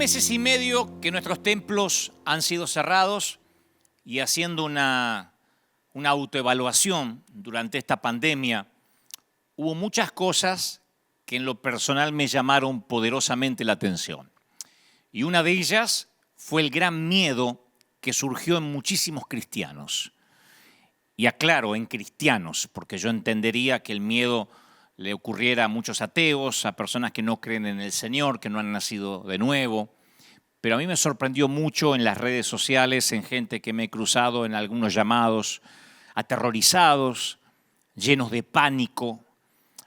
meses y medio que nuestros templos han sido cerrados y haciendo una autoevaluación durante esta pandemia, hubo muchas cosas que en lo personal me llamaron poderosamente la atención. Y una de ellas fue el gran miedo que surgió en muchísimos cristianos. Y aclaro, en cristianos, porque yo entendería que el miedo le ocurriera a muchos ateos, a personas que no creen en el Señor, que no han nacido de nuevo. Pero a mí me sorprendió mucho en las redes sociales, en gente que me he cruzado en algunos llamados, aterrorizados, llenos de pánico,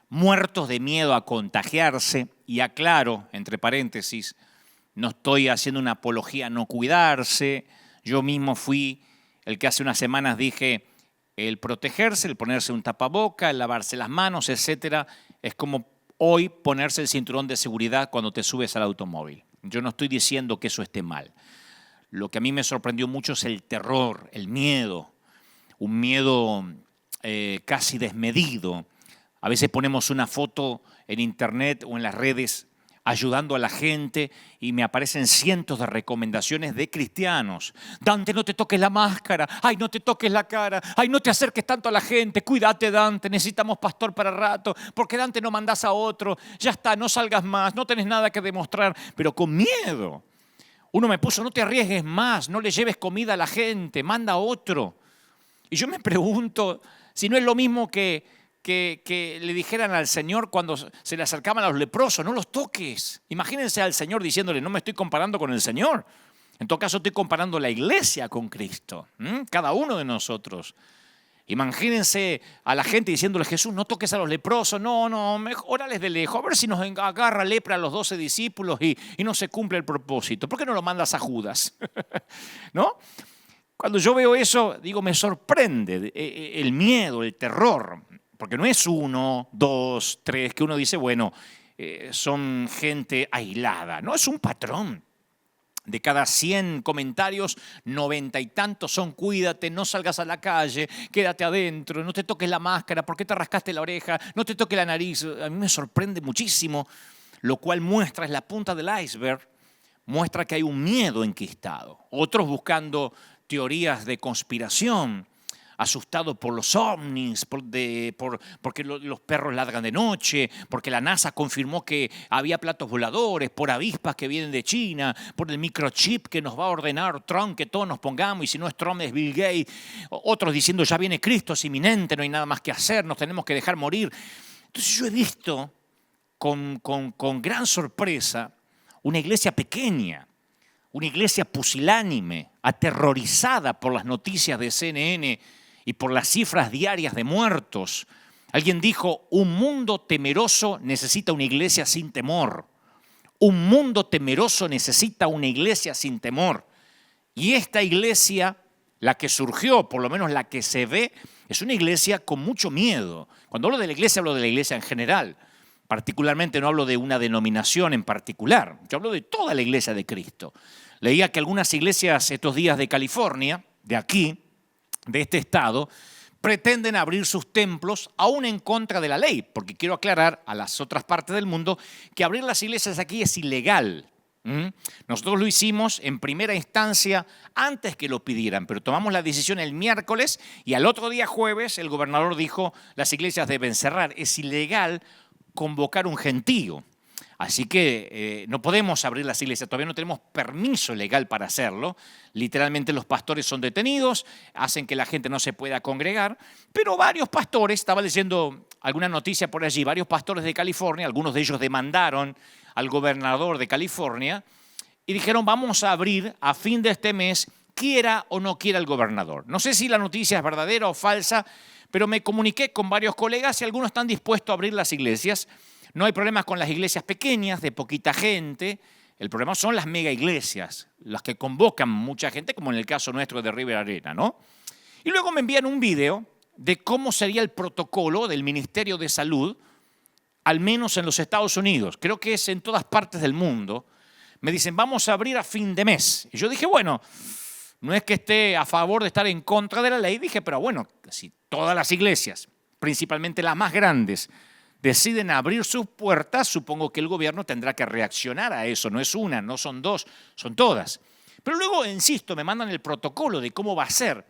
muertos de miedo a contagiarse. Y aclaro, entre paréntesis, no estoy haciendo una apología a no cuidarse. Yo mismo fui el que hace unas semanas dije, el protegerse, el ponerse un tapaboca, el lavarse las manos, etcétera, es como hoy ponerse el cinturón de seguridad cuando te subes al automóvil. Yo no estoy diciendo que eso esté mal. Lo que a mí me sorprendió mucho es el terror, el miedo, un miedo casi desmedido. A veces ponemos una foto en internet o en las redes ayudando a la gente y me aparecen cientos de recomendaciones de cristianos. Dante, no te toques la máscara. Ay, no te toques la cara. Ay, no te acerques tanto a la gente. Cuídate, Dante. Necesitamos pastor para rato. Porque Dante no mandás a otro. Ya está, no salgas más. No tenés nada que demostrar. Pero con miedo. Uno me puso, no te arriesgues más. No le lleves comida a la gente. Manda a otro. Y yo me pregunto si no es lo mismo que le dijeran al Señor cuando se le acercaban a los leprosos, no los toques. Imagínense al Señor diciéndole, no me estoy comparando con el Señor. En todo caso estoy comparando la iglesia con Cristo, cada uno de nosotros. Imagínense a la gente diciéndole, Jesús, no toques a los leprosos, no, órales de lejos, a ver si nos agarra lepra a los 12 discípulos y no se cumple el propósito. ¿Por qué no lo mandas a Judas? ¿No? Cuando yo veo eso, digo, me sorprende el miedo, el terror. Porque no es 1, 2, 3, que uno dice, bueno, son gente aislada. No, es un patrón. De cada 100 comentarios, 90 y tantos son cuídate, no salgas a la calle, quédate adentro, no te toques la máscara, ¿por qué te rascaste la oreja? No te toques la nariz. A mí me sorprende muchísimo, lo cual muestra, es la punta del iceberg, muestra que hay un miedo enquistado. Otros buscando teorías de conspiración, asustados por los ovnis, porque los perros ladran de noche, porque la NASA confirmó que había platos voladores, por avispas que vienen de China, por el microchip que nos va a ordenar Trump que todos nos pongamos, y si no es Trump es Bill Gates. Otros diciendo ya viene Cristo, es inminente, no hay nada más que hacer, nos tenemos que dejar morir. Entonces yo he visto con gran sorpresa una iglesia pequeña, una iglesia pusilánime, aterrorizada por las noticias de CNN y por las cifras diarias de muertos. Alguien dijo, un mundo temeroso necesita una iglesia sin temor. Un mundo temeroso necesita una iglesia sin temor. Y esta iglesia, la que surgió, por lo menos la que se ve, es una iglesia con mucho miedo. Cuando hablo de la iglesia en general. Particularmente no hablo de una denominación en particular. Yo hablo de toda la iglesia de Cristo. Leía que algunas iglesias estos días de California, de aquí, de este estado, pretenden abrir sus templos aún en contra de la ley, porque quiero aclarar a las otras partes del mundo que abrir las iglesias aquí es ilegal. Nosotros lo hicimos en primera instancia antes que lo pidieran, pero tomamos la decisión el miércoles y al otro día jueves el gobernador dijo las iglesias deben cerrar. Es ilegal convocar un gentío. Así que no podemos abrir las iglesias, todavía no tenemos permiso legal para hacerlo. Literalmente los pastores son detenidos, hacen que la gente no se pueda congregar, pero varios pastores, estaba leyendo alguna noticia por allí, varios pastores de California, algunos de ellos demandaron al gobernador de California y dijeron vamos a abrir a fin de este mes, quiera o no quiera el gobernador. No sé si la noticia es verdadera o falsa, pero me comuniqué con varios colegas y algunos están dispuestos a abrir las iglesias. No hay problemas con las iglesias pequeñas, de poquita gente. El problema son las mega iglesias, las que convocan mucha gente, como en el caso nuestro de River Arena, ¿no? Y luego me envían un video de cómo sería el protocolo del Ministerio de Salud, al menos en los Estados Unidos. Creo que es en todas partes del mundo. Me dicen, vamos a abrir a fin de mes. Y yo dije, bueno, no es que esté a favor de estar en contra de la ley. Dije, pero bueno, si todas las iglesias, principalmente las más grandes, deciden abrir sus puertas, supongo que el gobierno tendrá que reaccionar a eso. No es una, no son dos, son todas. Pero luego, insisto, me mandan el protocolo de cómo va a ser.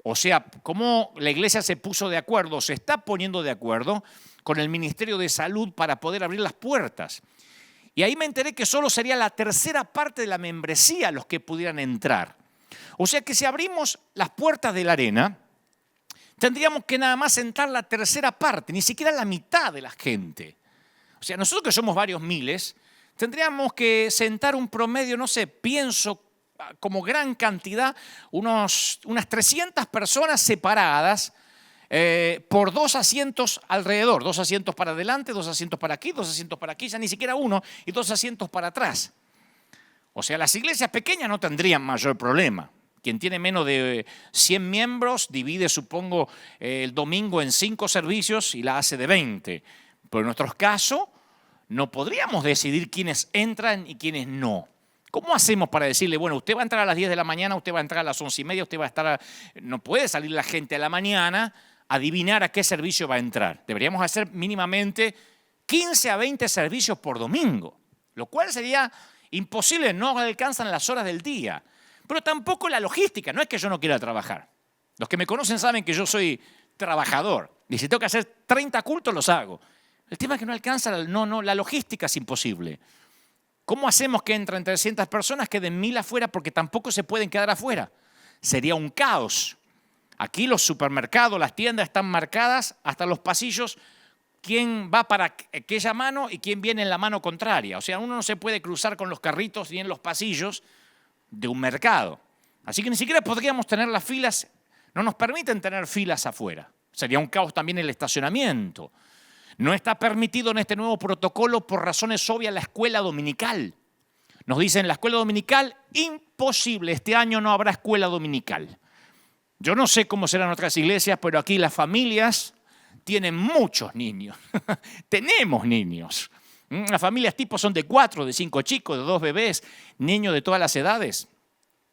O sea, cómo la iglesia se puso de acuerdo, se está poniendo de acuerdo con el Ministerio de Salud para poder abrir las puertas. Y ahí me enteré que solo sería la tercera parte de la membresía los que pudieran entrar. O sea que si abrimos las puertas de la arena, tendríamos que nada más entrar la tercera parte, ni siquiera la mitad de la gente. O sea, nosotros que somos varios miles, tendríamos que sentar un promedio, no sé, pienso como gran cantidad, unas 300 personas separadas por 2 asientos alrededor, 2 asientos para adelante, 2 asientos para aquí, 2 asientos para aquí, ya ni siquiera uno, y 2 asientos para atrás. O sea, las iglesias pequeñas no tendrían mayor problema. Quien tiene menos de 100 miembros divide, supongo, el domingo en 5 servicios y la hace de 20. Pero en nuestro caso, no podríamos decidir quiénes entran y quiénes no. ¿Cómo hacemos para decirle, bueno, usted va a entrar a las 10 de la mañana, usted va a entrar a las 11:30, usted va a estar No puede salir la gente a la mañana a adivinar a qué servicio va a entrar. Deberíamos hacer mínimamente 15 a 20 servicios por domingo, lo cual sería imposible, no alcanzan las horas del día. Pero tampoco la logística, no es que yo no quiera trabajar. Los que me conocen saben que yo soy trabajador y si tengo que hacer 30 cultos los hago. El tema es que no alcanza, la logística es imposible. ¿Cómo hacemos que entren 300 personas, queden 1000 afuera porque tampoco se pueden quedar afuera? Sería un caos. Aquí los supermercados, las tiendas están marcadas hasta los pasillos, quién va para aquella mano y quién viene en la mano contraria. O sea, uno no se puede cruzar con los carritos ni en los pasillos de un mercado. Así que ni siquiera podríamos tener las filas, no nos permiten tener filas afuera. Sería un caos también el estacionamiento. No está permitido en este nuevo protocolo por razones obvias la escuela dominical. Nos dicen la escuela dominical, imposible, este año no habrá escuela dominical. Yo no sé cómo serán otras iglesias, pero aquí las familias tienen muchos niños. Tenemos niños. Las familias tipo son de 4, de 5 chicos, de 2 bebés, niños de todas las edades.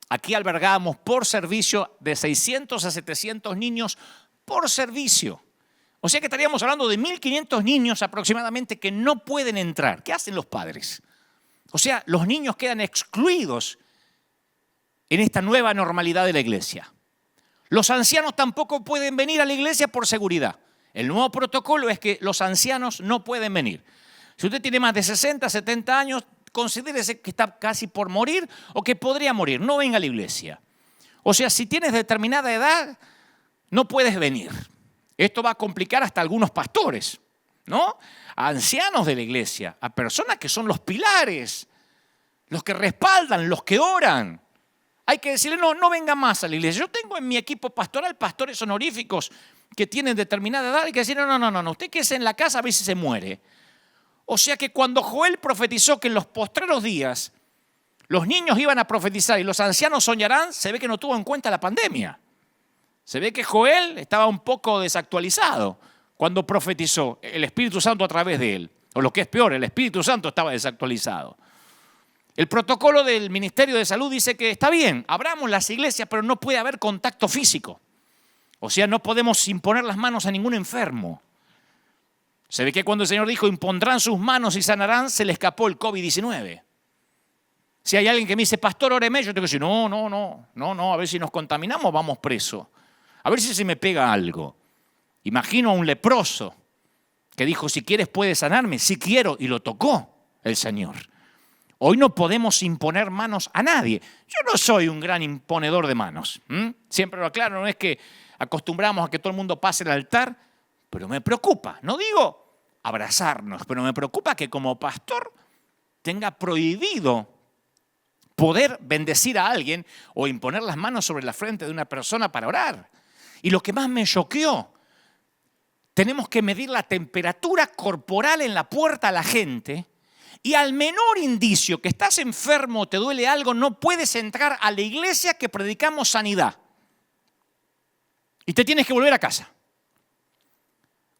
Aquí albergamos por servicio de 600 a 700 niños por servicio. O sea que estaríamos hablando de 1.500 niños aproximadamente que no pueden entrar. ¿Qué hacen los padres? O sea, los niños quedan excluidos en esta nueva normalidad de la iglesia. Los ancianos tampoco pueden venir a la iglesia por seguridad. El nuevo protocolo es que los ancianos no pueden venir. Si usted tiene más de 60, 70 años, considérese que está casi por morir o que podría morir. No venga a la iglesia. O sea, si tienes determinada edad, no puedes venir. Esto va a complicar hasta algunos pastores, ¿no? A ancianos de la iglesia, a personas que son los pilares, los que respaldan, los que oran. Hay que decirle, no venga más a la iglesia. Yo tengo en mi equipo pastoral pastores honoríficos que tienen determinada edad. Hay que decirle, no, usted quédese en la casa a ver si se muere. O sea que cuando Joel profetizó que en los postreros días los niños iban a profetizar y los ancianos soñarán, se ve que no tuvo en cuenta la pandemia. Se ve que Joel estaba un poco desactualizado cuando profetizó el Espíritu Santo a través de él. O lo que es peor, el Espíritu Santo estaba desactualizado. El protocolo del Ministerio de Salud dice que está bien, abramos las iglesias, pero no puede haber contacto físico. O sea, no podemos imponer las manos a ningún enfermo. Se ve que cuando el Señor dijo, impondrán sus manos y sanarán, se le escapó el COVID-19. Si hay alguien que me dice, pastor, óreme, yo tengo que decir, no, a ver si nos contaminamos, vamos preso. A ver si se me pega algo. Imagino a un leproso que dijo, si quieres puedes sanarme. Sí quiero, y lo tocó el Señor. Hoy no podemos imponer manos a nadie. Yo no soy un gran imponedor de manos. Siempre lo aclaro, no es que acostumbramos a que todo el mundo pase el altar, pero me preocupa. No digo abrazarnos, pero me preocupa que como pastor tenga prohibido poder bendecir a alguien o imponer las manos sobre la frente de una persona para orar. Y lo que más me choqueó, tenemos que medir la temperatura corporal en la puerta a la gente y al menor indicio que estás enfermo o te duele algo, no puedes entrar a la iglesia que predicamos sanidad. Y te tienes que volver a casa.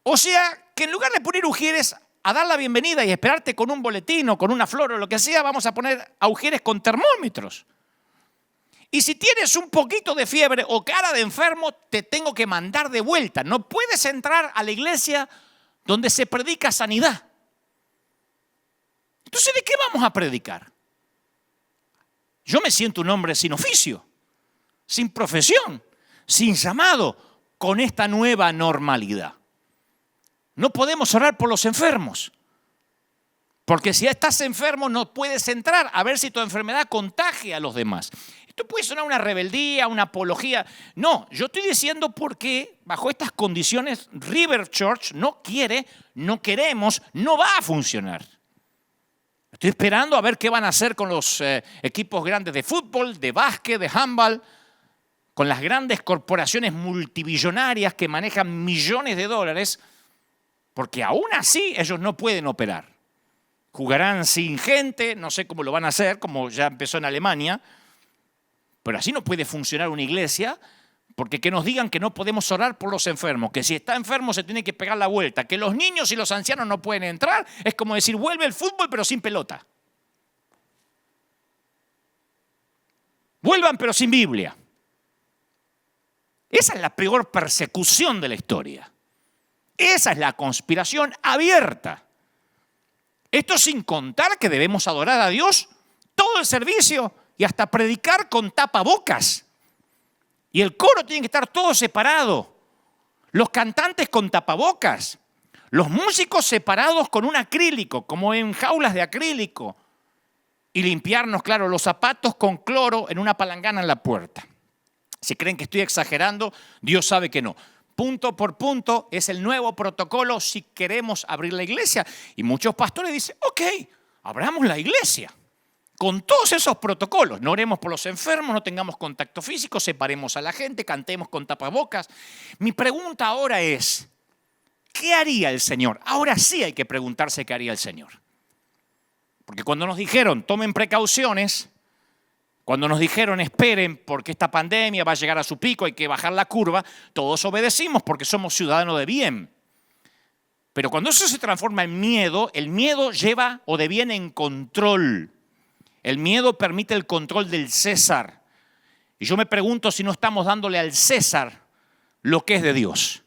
O sea, que en lugar de poner ujieres a dar la bienvenida y esperarte con un boletín o con una flor o lo que sea, vamos a poner a ujieres con termómetros. Y si tienes un poquito de fiebre o cara de enfermo, te tengo que mandar de vuelta. No puedes entrar a la iglesia donde se predica sanidad. Entonces, ¿de qué vamos a predicar? Yo me siento un hombre sin oficio, sin profesión, sin llamado, con esta nueva normalidad. No podemos orar por los enfermos, porque si estás enfermo no puedes entrar a ver si tu enfermedad contagia a los demás. Esto puede sonar una rebeldía, una apología. No, yo estoy diciendo porque bajo estas condiciones River Church no quiere, no queremos, no va a funcionar. Estoy esperando a ver qué van a hacer con los equipos grandes de fútbol, de básquet, de handball, con las grandes corporaciones multimillonarias que manejan millones de dólares, porque aún así ellos no pueden operar. Jugarán sin gente, no sé cómo lo van a hacer, como ya empezó en Alemania, pero así no puede funcionar una iglesia, porque que nos digan que no podemos orar por los enfermos, que si está enfermo se tiene que pegar la vuelta, que los niños y los ancianos no pueden entrar, es como decir, vuelve el fútbol pero sin pelota. Vuelvan pero sin Biblia. Esa es la peor persecución de la historia. Esa es la conspiración abierta. Esto sin contar que debemos adorar a Dios todo el servicio y hasta predicar con tapabocas. Y el coro tiene que estar todo separado. Los cantantes con tapabocas. Los músicos separados con un acrílico, como en jaulas de acrílico. Y limpiarnos, claro, los zapatos con cloro en una palangana en la puerta. Si creen que estoy exagerando, Dios sabe que no. Punto por punto es el nuevo protocolo si queremos abrir la iglesia. Y muchos pastores dicen, ok, abramos la iglesia. Con todos esos protocolos, no oremos por los enfermos, no tengamos contacto físico, separemos a la gente, cantemos con tapabocas. Mi pregunta ahora es, ¿qué haría el Señor? Ahora sí hay que preguntarse qué haría el Señor. Porque cuando nos dijeron, tomen precauciones, cuando nos dijeron, esperen porque esta pandemia va a llegar a su pico, hay que bajar la curva, todos obedecimos porque somos ciudadanos de bien. Pero cuando eso se transforma en miedo, el miedo lleva o deviene en control. El miedo permite el control del César. Y yo me pregunto si no estamos dándole al César lo que es de Dios.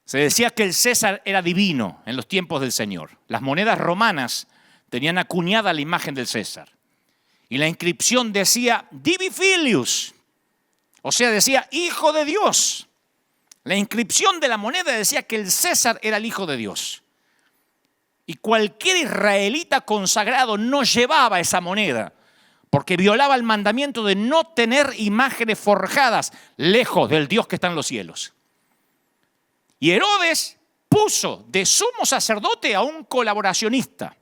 Se decía que el César era divino en los tiempos del Señor. Las monedas romanas tenían acuñada la imagen del César. Y la inscripción decía Divi Filius, o sea, decía Hijo de Dios. La inscripción de la moneda decía que el César era el Hijo de Dios. Y cualquier israelita consagrado no llevaba esa moneda, porque violaba el mandamiento de no tener imágenes forjadas lejos del Dios que está en los cielos. Y Herodes puso de sumo sacerdote a un colaboracionista,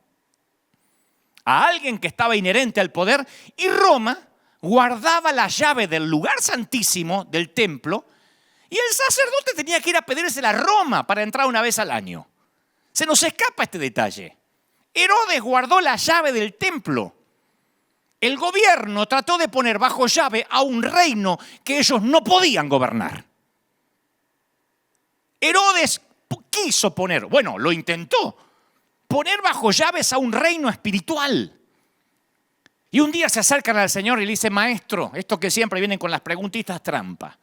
a alguien que estaba inherente al poder, y Roma guardaba la llave del lugar santísimo del templo, y el sacerdote tenía que ir a pedírsela a Roma para entrar una vez al año. Se nos escapa este detalle. Herodes guardó la llave del templo. El gobierno trató de poner bajo llave a un reino que ellos no podían gobernar. Herodes quiso poner, bueno, lo intentó, poner bajo llaves a un reino espiritual. Y un día se acercan al Señor y le dicen, maestro, estos que siempre vienen con las preguntitas trampa.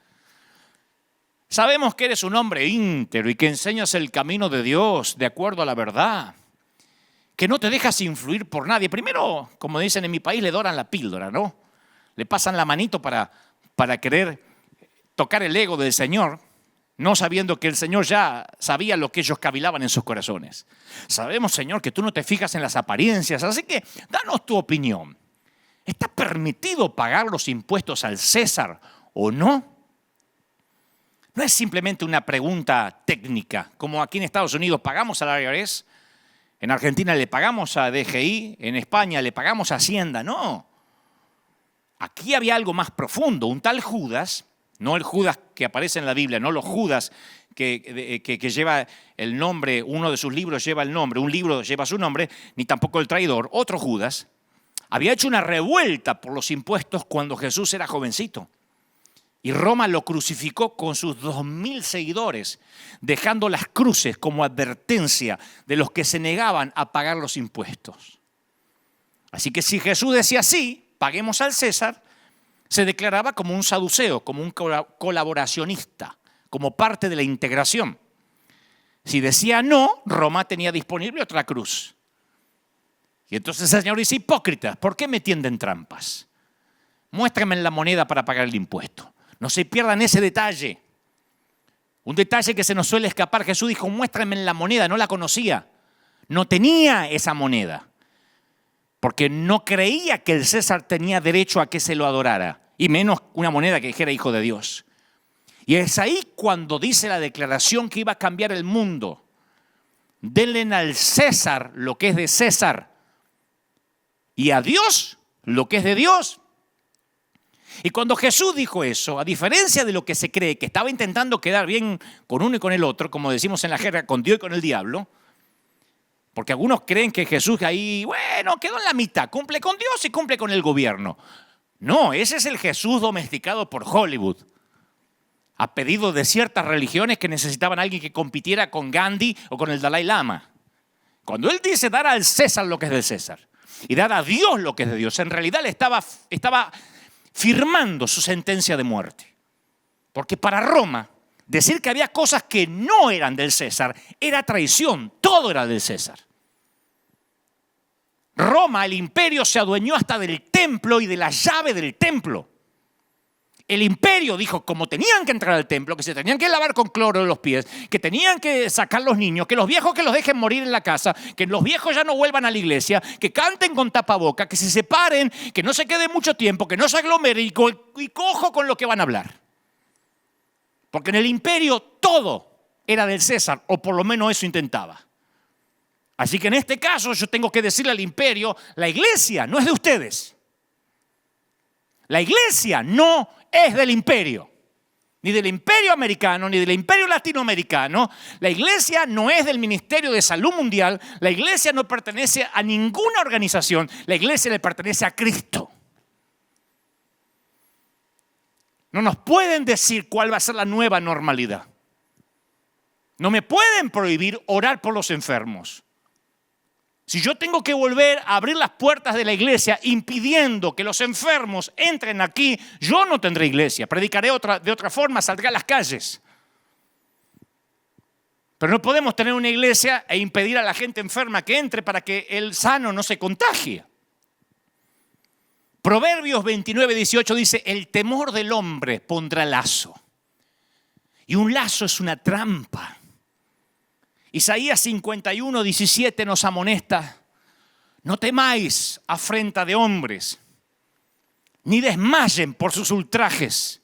Sabemos que eres un hombre íntegro y que enseñas el camino de Dios de acuerdo a la verdad, que no te dejas influir por nadie. Primero, como dicen en mi país, le doran la píldora, ¿no? Le pasan la manito para querer tocar el ego del Señor, no sabiendo que el Señor ya sabía lo que ellos cavilaban en sus corazones. Sabemos, Señor, que tú no te fijas en las apariencias, así que danos tu opinión. ¿Está permitido pagar los impuestos al César o no? No es simplemente una pregunta técnica, como aquí en Estados Unidos pagamos al IRS, en Argentina le pagamos a DGI, en España le pagamos a Hacienda. No. Aquí había algo más profundo. Un tal Judas, no el Judas que aparece en la Biblia, no los Judas que lleva el nombre, uno de sus libros lleva el nombre, un libro lleva su nombre, ni tampoco el traidor, otro Judas, había hecho una revuelta por los impuestos cuando Jesús era jovencito. Y Roma lo crucificó con sus 2.000 seguidores, dejando las cruces como advertencia de los que se negaban a pagar los impuestos. Así que si Jesús decía sí, paguemos al César, se declaraba como un saduceo, como un colaboracionista, como parte de la integración. Si decía no, Roma tenía disponible otra cruz. Y entonces el Señor dice, hipócritas, ¿por qué me tienden trampas? Muéstrame la moneda para pagar el impuesto. No se pierdan ese detalle. Un detalle que se nos suele escapar. Jesús dijo, muéstrame la moneda, no la conocía. No tenía esa moneda. Porque no creía que el César tenía derecho a que se lo adorara. Y menos una moneda que dijera hijo de Dios. Y es ahí cuando dice la declaración que iba a cambiar el mundo. Denle al César lo que es de César y a Dios lo que es de Dios. Y cuando Jesús dijo eso, a diferencia de lo que se cree, que estaba intentando quedar bien con uno y con el otro, como decimos en la jerga, con Dios y con el diablo, porque algunos creen que Jesús ahí, bueno, quedó en la mitad, cumple con Dios y cumple con el gobierno. No, ese es el Jesús domesticado por Hollywood, a pedido de ciertas religiones que necesitaban a alguien que compitiera con Gandhi o con el Dalai Lama. Cuando él dice dar al César lo que es del César y dar a Dios lo que es de Dios, en realidad le estaba firmando su sentencia de muerte. Porque para Roma, decir que había cosas que no eran del César era traición, todo era del César. Roma, el imperio, se adueñó hasta del templo y de la llave del templo. El imperio dijo, como tenían que entrar al templo, que se tenían que lavar con cloro los pies, que tenían que sacar los niños, que los viejos que los dejen morir en la casa, que los viejos ya no vuelvan a la iglesia, que canten con tapaboca, que se separen, que no se quede mucho tiempo, que no se aglomeren y cojo con lo que van a hablar. Porque en el imperio todo era del César, o por lo menos eso intentaba. Así que en este caso yo tengo que decirle al imperio, la iglesia no es de ustedes. La iglesia no es del imperio, ni del imperio americano, ni del imperio latinoamericano. La iglesia no es del Ministerio de Salud Mundial. La iglesia no pertenece a ninguna organización. La iglesia le pertenece a Cristo. No nos pueden decir cuál va a ser la nueva normalidad. No me pueden prohibir orar por los enfermos. Si yo tengo que volver a abrir las puertas de la iglesia impidiendo que los enfermos entren aquí, yo no tendré iglesia. Predicaré de otra forma, saldré a las calles. Pero no podemos tener una iglesia e impedir a la gente enferma que entre para que el sano no se contagie. Proverbios 29:18 dice, el temor del hombre pondrá lazo. Y un lazo es una trampa. Isaías 51:17 nos amonesta, no temáis afrenta de hombres, ni desmayen por sus ultrajes.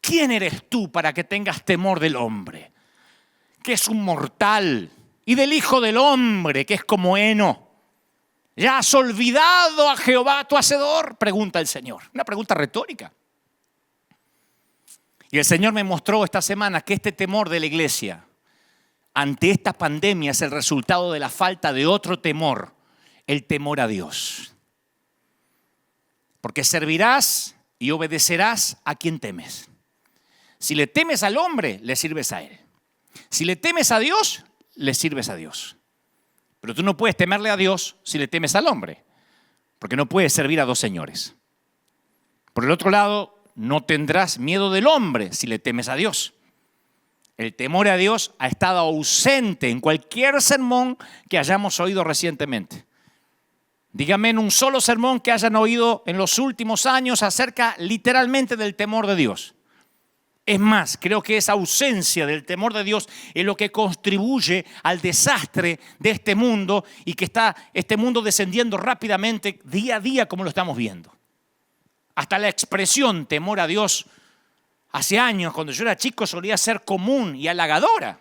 ¿Quién eres tú para que tengas temor del hombre, que es un mortal, y del Hijo del Hombre, que es como heno? ¿Ya has olvidado a Jehová tu Hacedor? Pregunta el Señor. Una pregunta retórica. Y el Señor me mostró esta semana que este temor de la iglesia ante esta pandemia es el resultado de la falta de otro temor, el temor a Dios. Porque servirás y obedecerás a quien temes. Si le temes al hombre, le sirves a él. Si le temes a Dios, le sirves a Dios. Pero tú no puedes temerle a Dios si le temes al hombre, porque no puedes servir a dos señores. Por el otro lado, no tendrás miedo del hombre si le temes a Dios. El temor a Dios ha estado ausente en cualquier sermón que hayamos oído recientemente. Dígame en un solo sermón que hayan oído en los últimos años acerca literalmente del temor de Dios. Es más, creo que esa ausencia del temor de Dios es lo que contribuye al desastre de este mundo y que está este mundo descendiendo rápidamente día a día como lo estamos viendo. Hasta la expresión temor a Dios hace años, cuando yo era chico, solía ser común y halagadora.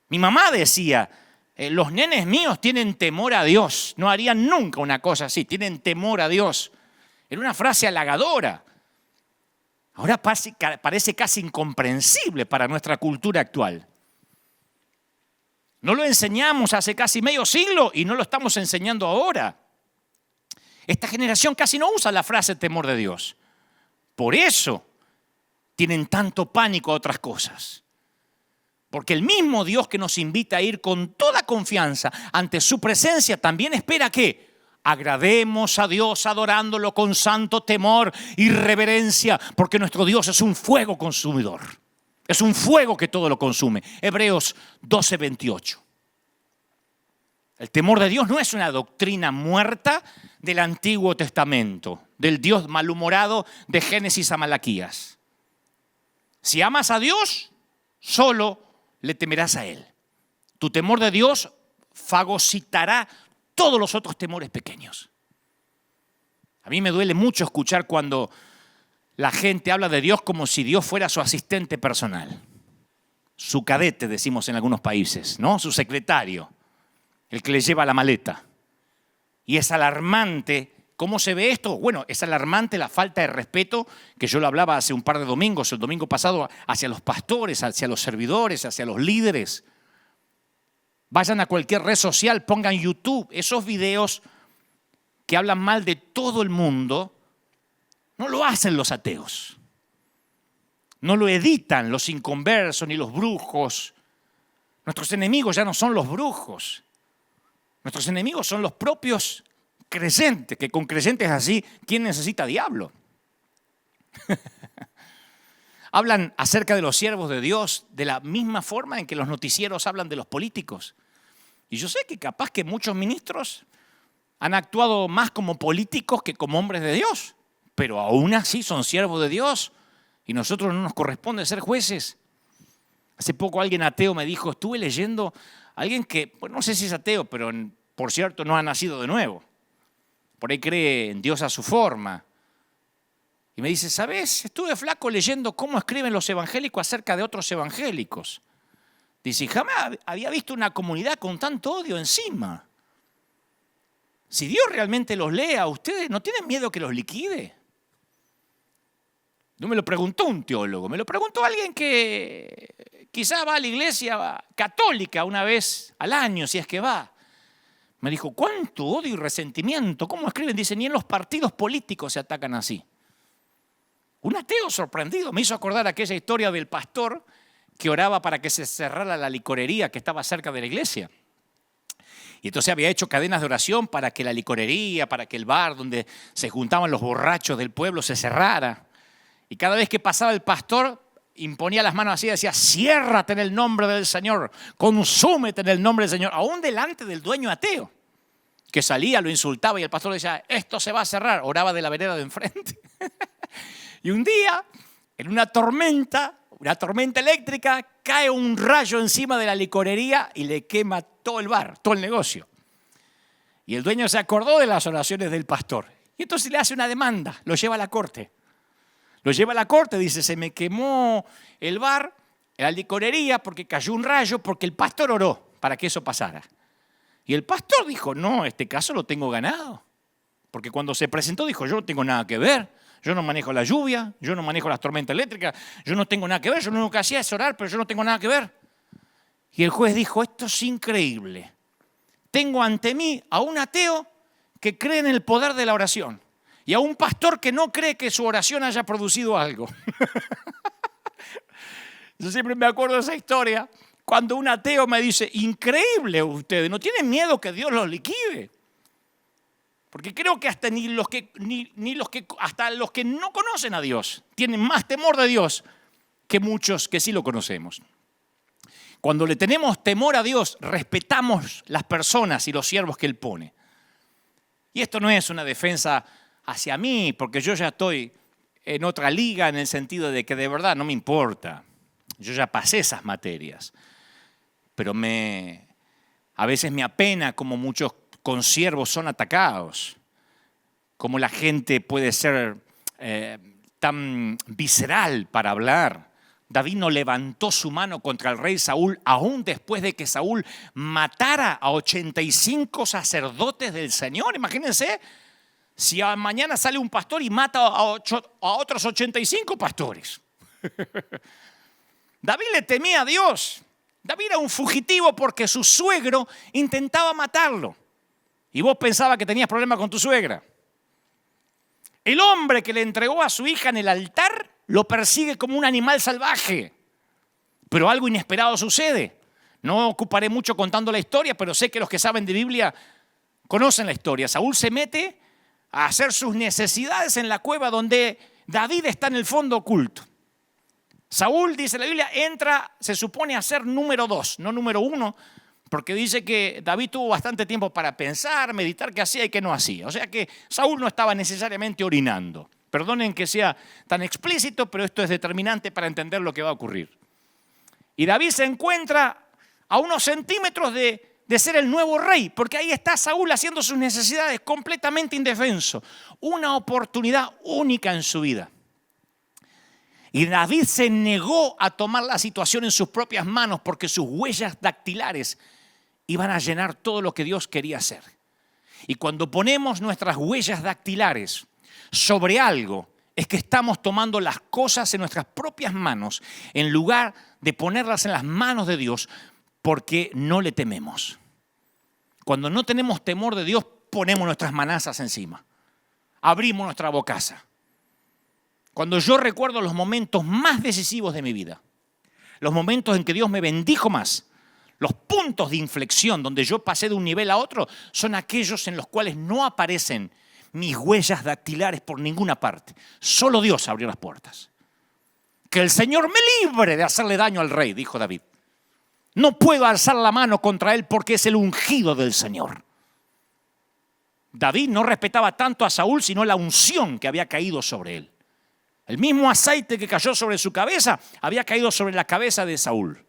Mi mamá decía, los nenes míos tienen temor a Dios. No harían nunca una cosa así, tienen temor a Dios. Era una frase halagadora. Ahora parece casi incomprensible para nuestra cultura actual. No lo enseñamos hace casi medio siglo y no lo estamos enseñando ahora. Esta generación casi no usa la frase temor de Dios. Por eso tienen tanto pánico a otras cosas. Porque el mismo Dios que nos invita a ir con toda confianza ante su presencia también espera que agrademos a Dios adorándolo con santo temor y reverencia, porque nuestro Dios es un fuego consumidor. Es un fuego que todo lo consume. Hebreos 12:28. El temor de Dios no es una doctrina muerta del Antiguo Testamento, del Dios malhumorado de Génesis a Malaquías. Si amas a Dios, solo le temerás a Él. Tu temor de Dios fagocitará todos los otros temores pequeños. A mí me duele mucho escuchar cuando la gente habla de Dios como si Dios fuera su asistente personal. Su cadete, decimos en algunos países, ¿no? Su secretario, el que le lleva la maleta. Y es alarmante. ¿Cómo se ve esto? Bueno, es alarmante la falta de respeto que yo lo hablaba hace un par de domingos, el domingo pasado, hacia los pastores, hacia los servidores, hacia los líderes. Vayan a cualquier red social, pongan YouTube, esos videos que hablan mal de todo el mundo, no lo hacen los ateos. No lo editan los inconversos ni los brujos. Nuestros enemigos ya no son los brujos. Nuestros enemigos son los propios creyentes, que con creyentes así, ¿quién necesita diablo? Hablan acerca de los siervos de Dios de la misma forma en que los noticieros hablan de los políticos. Y yo sé que capaz que muchos ministros han actuado más como políticos que como hombres de Dios, pero aún así son siervos de Dios y nosotros no nos corresponde ser jueces. Hace poco alguien ateo me dijo, estuve leyendo a alguien que, pues no sé si es ateo, pero por cierto no ha nacido de nuevo. Por ahí cree en Dios a su forma. Y me dice, ¿sabes? Estuve flaco leyendo cómo escriben los evangélicos acerca de otros evangélicos. Dice, jamás había visto una comunidad con tanto odio encima. Si Dios realmente los lee a ustedes, ¿no tienen miedo que los liquide? No me lo preguntó un teólogo, me lo preguntó alguien que quizá va a la iglesia católica una vez al año, si es que va. Me dijo, ¿cuánto odio y resentimiento? ¿Cómo escriben? Dice, ni en los partidos políticos se atacan así. Un ateo sorprendido me hizo acordar aquella historia del pastor que oraba para que se cerrara la licorería que estaba cerca de la iglesia. Y entonces había hecho cadenas de oración para que la licorería, para que el bar donde se juntaban los borrachos del pueblo se cerrara. Y cada vez que pasaba el pastor, imponía las manos así y decía, ciérrate en el nombre del Señor, consúmete en el nombre del Señor, aún delante del dueño ateo, que salía, lo insultaba y el pastor decía, esto se va a cerrar, oraba de la vereda de enfrente. Y un día, en una tormenta eléctrica, cae un rayo encima de la licorería y le quema todo el bar, todo el negocio. Y el dueño se acordó de las oraciones del pastor. Y entonces le hace una demanda, lo lleva a la corte. Lo lleva a la corte, dice, se me quemó el bar, la licorería, porque cayó un rayo, porque el pastor oró para que eso pasara. Y el pastor dijo, no, este caso lo tengo ganado. Porque cuando se presentó dijo, yo no tengo nada que ver. Yo no manejo la lluvia, yo no manejo las tormentas eléctricas, yo no tengo nada que ver, yo lo único que hacía es orar, pero yo no tengo nada que ver. Y el juez dijo, esto es increíble. Tengo ante mí a un ateo que cree en el poder de la oración y a un pastor que no cree que su oración haya producido algo. Yo siempre me acuerdo de esa historia, cuando un ateo me dice, increíble ustedes, ¿no tienen miedo que Dios los liquide? Porque creo que hasta hasta los que no conocen a Dios tienen más temor de Dios que muchos que sí lo conocemos. Cuando le tenemos temor a Dios, respetamos las personas y los siervos que Él pone. Y esto no es una defensa hacia mí, porque yo ya estoy en otra liga en el sentido de que de verdad no me importa. Yo ya pasé esas materias. Pero a veces me apena como muchos consiervos son atacados, como la gente puede ser tan visceral para hablar. David no levantó su mano contra el rey Saúl, aún después de que Saúl matara a 85 sacerdotes del Señor. Imagínense, si mañana sale un pastor y mata a otros 85 pastores. David le temía a Dios. David era un fugitivo porque su suegro intentaba matarlo. Y vos pensabas que tenías problemas con tu suegra. El hombre que le entregó a su hija en el altar lo persigue como un animal salvaje. Pero algo inesperado sucede. No ocuparé mucho contando la historia, pero sé que los que saben de Biblia conocen la historia. Saúl se mete a hacer sus necesidades en la cueva donde David está en el fondo oculto. Saúl, dice la Biblia, entra, se supone a ser número 2, no número 1, porque dice que David tuvo bastante tiempo para pensar, meditar qué hacía y qué no hacía. O sea que Saúl no estaba necesariamente orinando. Perdonen que sea tan explícito, pero esto es determinante para entender lo que va a ocurrir. Y David se encuentra a unos centímetros de ser el nuevo rey, porque ahí está Saúl haciendo sus necesidades completamente indefenso. Una oportunidad única en su vida. Y David se negó a tomar la situación en sus propias manos porque sus huellas dactilares iban a llenar todo lo que Dios quería hacer. Y cuando ponemos nuestras huellas dactilares sobre algo, es que estamos tomando las cosas en nuestras propias manos en lugar de ponerlas en las manos de Dios porque no le tememos. Cuando no tenemos temor de Dios, ponemos nuestras manazas encima. Abrimos nuestra bocaza. Cuando yo recuerdo los momentos más decisivos de mi vida, los momentos en que Dios me bendijo más, los puntos de inflexión donde yo pasé de un nivel a otro, son aquellos en los cuales no aparecen mis huellas dactilares por ninguna parte. Solo Dios abrió las puertas. Que el Señor me libre de hacerle daño al rey, dijo David. No puedo alzar la mano contra él porque es el ungido del Señor. David no respetaba tanto a Saúl, sino la unción que había caído sobre él. El mismo aceite que cayó sobre su cabeza había caído sobre la cabeza de Saúl.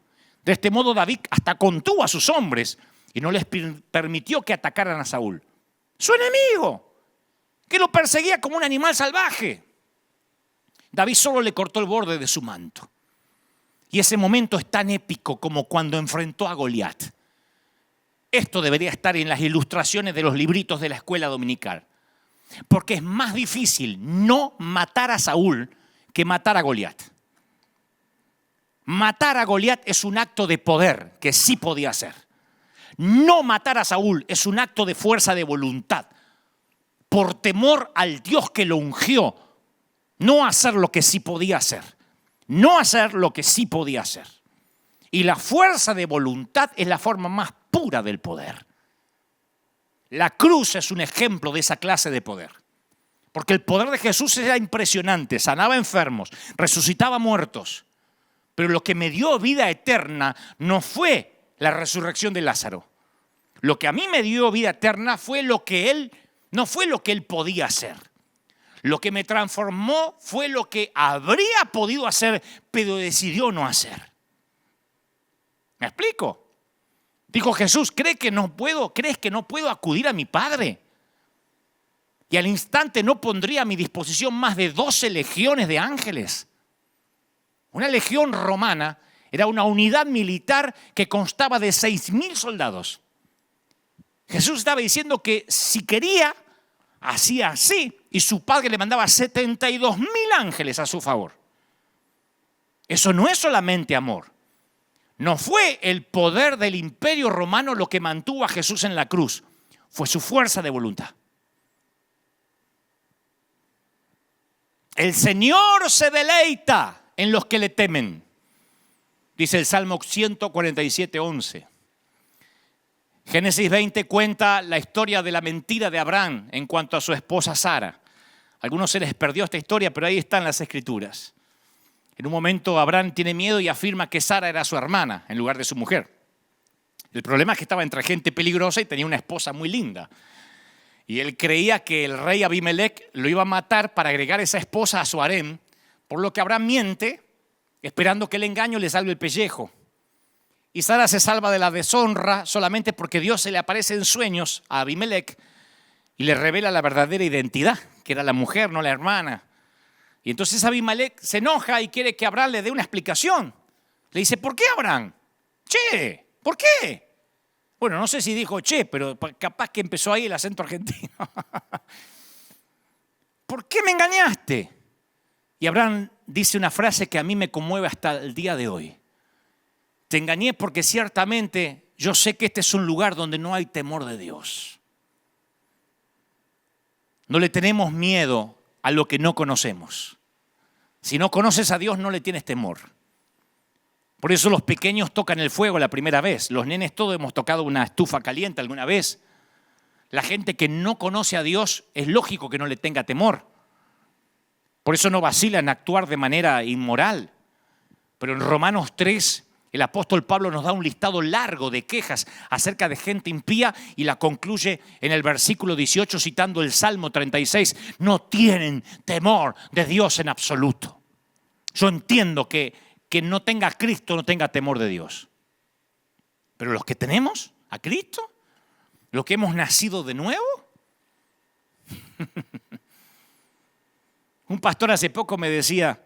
De este modo David hasta contuvo a sus hombres y no les permitió que atacaran a Saúl, su enemigo, que lo perseguía como un animal salvaje. David solo le cortó el borde de su manto. Y ese momento es tan épico como cuando enfrentó a Goliat. Esto debería estar en las ilustraciones de los libritos de la escuela dominical. Porque es más difícil no matar a Saúl que matar a Goliat. Matar a Goliat es un acto de poder que sí podía hacer. No matar a Saúl es un acto de fuerza de voluntad. Por temor al Dios que lo ungió, no hacer lo que sí podía hacer. No hacer lo que sí podía hacer. Y la fuerza de voluntad es la forma más pura del poder. La cruz es un ejemplo de esa clase de poder. Porque el poder de Jesús era impresionante. Sanaba enfermos, resucitaba muertos. Pero lo que me dio vida eterna no fue la resurrección de Lázaro. Lo que a mí me dio vida eterna fue no fue lo que él podía hacer. Lo que me transformó fue lo que habría podido hacer, pero decidió no hacer. ¿Me explico? Dijo Jesús, ¿crees que no puedo acudir a mi Padre? Y al instante no pondría a mi disposición más de 12 legiones de ángeles. Una legión romana era una unidad militar que constaba de 6.000 soldados. Jesús estaba diciendo que si quería, hacía así, y su Padre le mandaba 72.000 ángeles a su favor. Eso no es solamente amor. No fue el poder del imperio romano lo que mantuvo a Jesús en la cruz. Fue su fuerza de voluntad. El Señor se deleita en los que le temen. Dice el Salmo 147:11. Génesis 20 cuenta la historia de la mentira de Abraham en cuanto a su esposa Sara. A algunos se les perdió esta historia, pero ahí están las escrituras. En un momento Abraham tiene miedo y afirma que Sara era su hermana en lugar de su mujer. El problema es que estaba entre gente peligrosa y tenía una esposa muy linda. Y él creía que el rey Abimelech lo iba a matar para agregar esa esposa a su harem, por lo que Abraham miente, esperando que el engaño le salve el pellejo. Y Sara se salva de la deshonra solamente porque Dios se le aparece en sueños a Abimelech y le revela la verdadera identidad, que era la mujer, no la hermana. Y entonces Abimelech se enoja y quiere que Abraham le dé una explicación. Le dice, ¿por qué Abraham? Che, ¿por qué? Bueno, no sé si dijo che, pero capaz que empezó ahí el acento argentino. ¿Por qué me engañaste? Y Abraham dice una frase que a mí me conmueve hasta el día de hoy. Te engañé porque ciertamente yo sé que este es un lugar donde no hay temor de Dios. No le tenemos miedo a lo que no conocemos. Si no conoces a Dios, no le tienes temor. Por eso los pequeños tocan el fuego la primera vez. Los nenes todos hemos tocado una estufa caliente alguna vez. La gente que no conoce a Dios es lógico que no le tenga temor. Por eso no vacila en actuar de manera inmoral. Pero en Romanos 3, el apóstol Pablo nos da un listado largo de quejas acerca de gente impía y la concluye en el versículo 18 citando el Salmo 36. No tienen temor de Dios en absoluto. Yo entiendo que no tenga a Cristo no tenga temor de Dios. Pero los que tenemos a Cristo, los que hemos nacido de nuevo. Un pastor hace poco me decía,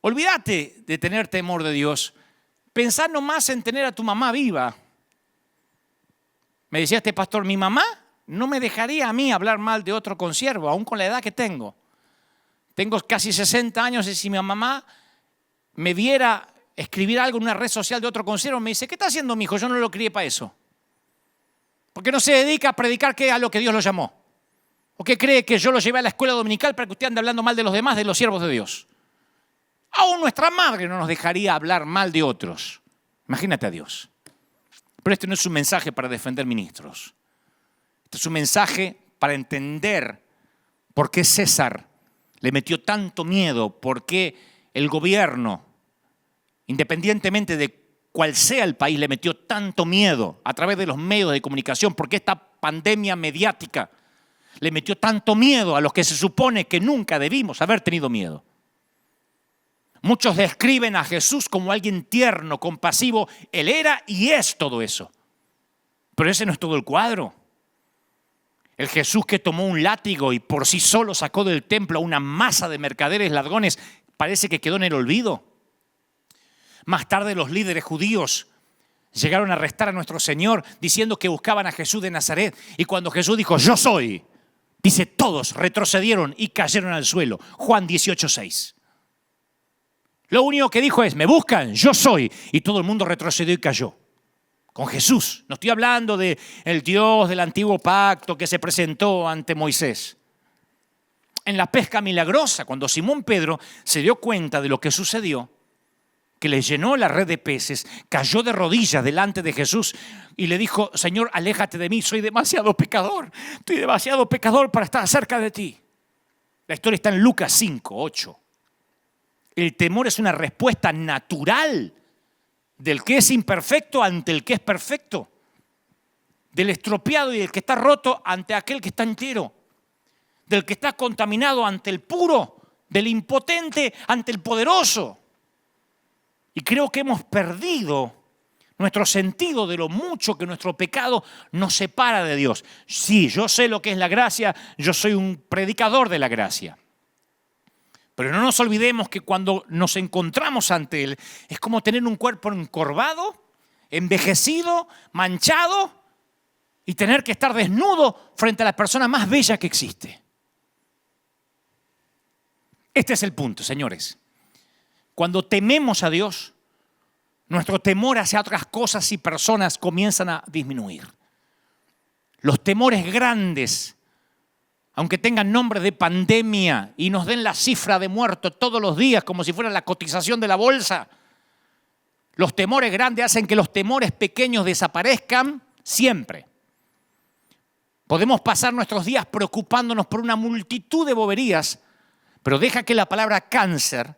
olvídate de tener temor de Dios, pensá nomás en tener a tu mamá viva. Me decía este pastor, mi mamá no me dejaría a mí hablar mal de otro consiervo, aún con la edad que tengo. Tengo casi 60 años y si mi mamá me viera escribir algo en una red social de otro consiervo, me dice, ¿qué está haciendo mi hijo? Yo no lo crié para eso. ¿Por qué no se dedica a predicar a lo que Dios lo llamó? ¿O qué cree que yo lo llevé a la escuela dominical para que usted ande hablando mal de los demás, de los siervos de Dios? Aún nuestra madre no nos dejaría hablar mal de otros. Imagínate a Dios. Pero este no es un mensaje para defender ministros. Este es un mensaje para entender por qué César le metió tanto miedo, por qué el gobierno, independientemente de cuál sea el país, le metió tanto miedo a través de los medios de comunicación, por qué esta pandemia mediática le metió tanto miedo a los que se supone que nunca debimos haber tenido miedo. Muchos describen a Jesús como alguien tierno, compasivo. Él era y es todo eso. Pero ese no es todo el cuadro. El Jesús que tomó un látigo y por sí solo sacó del templo a una masa de mercaderes ladrones, parece que quedó en el olvido. Más tarde los líderes judíos llegaron a arrestar a nuestro Señor diciendo que buscaban a Jesús de Nazaret. Y cuando Jesús dijo, yo soy, dice, todos retrocedieron y cayeron al suelo. Juan 18:6. Lo único que dijo es, me buscan, yo soy. Y todo el mundo retrocedió y cayó. Con Jesús. No estoy hablando del Dios del antiguo pacto que se presentó ante Moisés. En la pesca milagrosa, cuando Simón Pedro se dio cuenta de lo que sucedió, que le llenó la red de peces, cayó de rodillas delante de Jesús y le dijo, Señor, aléjate de mí, soy demasiado pecador. Estoy demasiado pecador para estar cerca de ti. La historia está en Lucas 5:8. El temor es una respuesta natural del que es imperfecto ante el que es perfecto. Del estropeado y del que está roto ante aquel que está entero. Del que está contaminado ante el puro. Del impotente ante el poderoso. Y creo que hemos perdido nuestro sentido de lo mucho que nuestro pecado nos separa de Dios. Sí, yo sé lo que es la gracia, yo soy un predicador de la gracia. Pero no nos olvidemos que cuando nos encontramos ante Él, es como tener un cuerpo encorvado, envejecido, manchado y tener que estar desnudo frente a la persona más bella que existe. Este es el punto, señores. Cuando tememos a Dios, nuestro temor hacia otras cosas y personas comienzan a disminuir. Los temores grandes, aunque tengan nombre de pandemia y nos den la cifra de muertos todos los días como si fuera la cotización de la bolsa, los temores grandes hacen que los temores pequeños desaparezcan siempre. Podemos pasar nuestros días preocupándonos por una multitud de boberías, pero deja que la palabra cáncer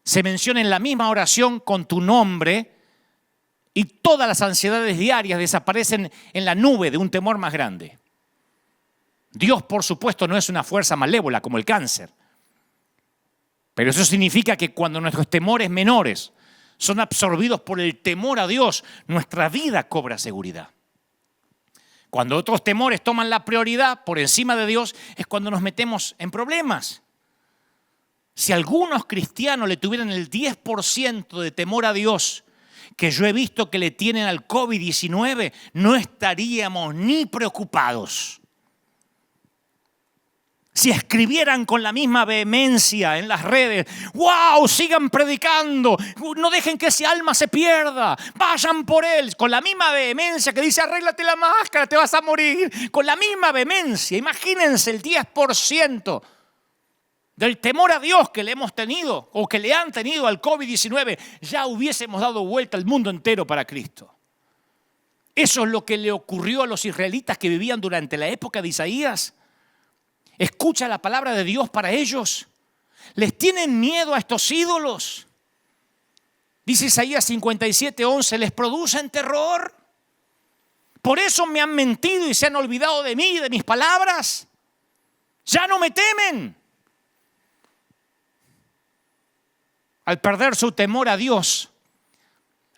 se menciona en la misma oración con tu nombre y todas las ansiedades diarias desaparecen en la nube de un temor más grande. Dios, por supuesto, no es una fuerza malévola como el cáncer. Pero eso significa que cuando nuestros temores menores son absorbidos por el temor a Dios, nuestra vida cobra seguridad. Cuando otros temores toman la prioridad por encima de Dios, es cuando nos metemos en problemas. Si algunos cristianos le tuvieran el 10% de temor a Dios que yo he visto que le tienen al COVID-19, no estaríamos ni preocupados. Si escribieran con la misma vehemencia en las redes, ¡wow! Sigan predicando, no dejen que ese alma se pierda, vayan por él, con la misma vehemencia que dice, arréglate la máscara, te vas a morir, con la misma vehemencia, imagínense el 10% del temor a Dios que le hemos tenido o que le han tenido al COVID-19, ya hubiésemos dado vuelta al mundo entero para Cristo. Eso es lo que le ocurrió a los israelitas que vivían durante la época de Isaías. Escucha la palabra de Dios para ellos. Les tienen miedo a estos ídolos. Dice Isaías 57:11, les producen terror. Por eso me han mentido y se han olvidado de mí y de mis palabras. Ya no me temen. Al perder su temor a Dios,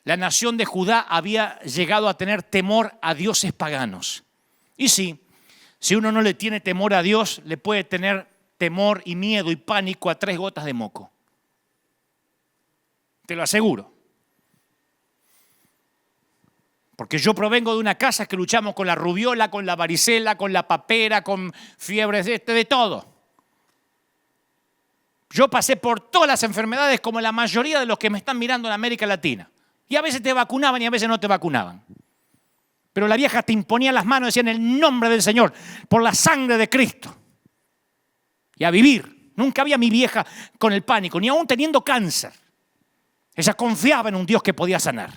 la nación de Judá había llegado a tener temor a dioses paganos. Y sí, si uno no le tiene temor a Dios, le puede tener temor y miedo y pánico a 3 gotas de moco. Te lo aseguro. Porque yo provengo de una casa que luchamos con la rubiola, con la varicela, con la papera, con fiebres de todo. Yo pasé por todas las enfermedades como la mayoría de los que me están mirando en América Latina. Y a veces te vacunaban y a veces no te vacunaban. Pero la vieja te imponía las manos y decía en el nombre del Señor, por la sangre de Cristo. Y a vivir. Nunca había mi vieja con el pánico, ni aún teniendo cáncer. Ella confiaba en un Dios que podía sanar.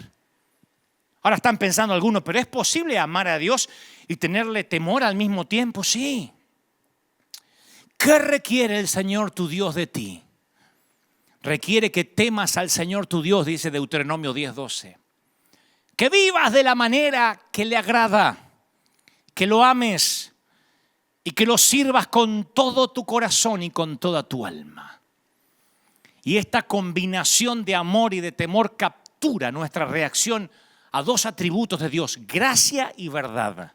Ahora están pensando algunos, ¿pero es posible amar a Dios y tenerle temor al mismo tiempo? Sí. ¿Qué requiere el Señor tu Dios de ti? Requiere que temas al Señor tu Dios, dice Deuteronomio 10:12. Que vivas de la manera que le agrada, que lo ames y que lo sirvas con todo tu corazón y con toda tu alma. Y esta combinación de amor y de temor captura nuestra reacción a 2 atributos de Dios, gracia y verdad.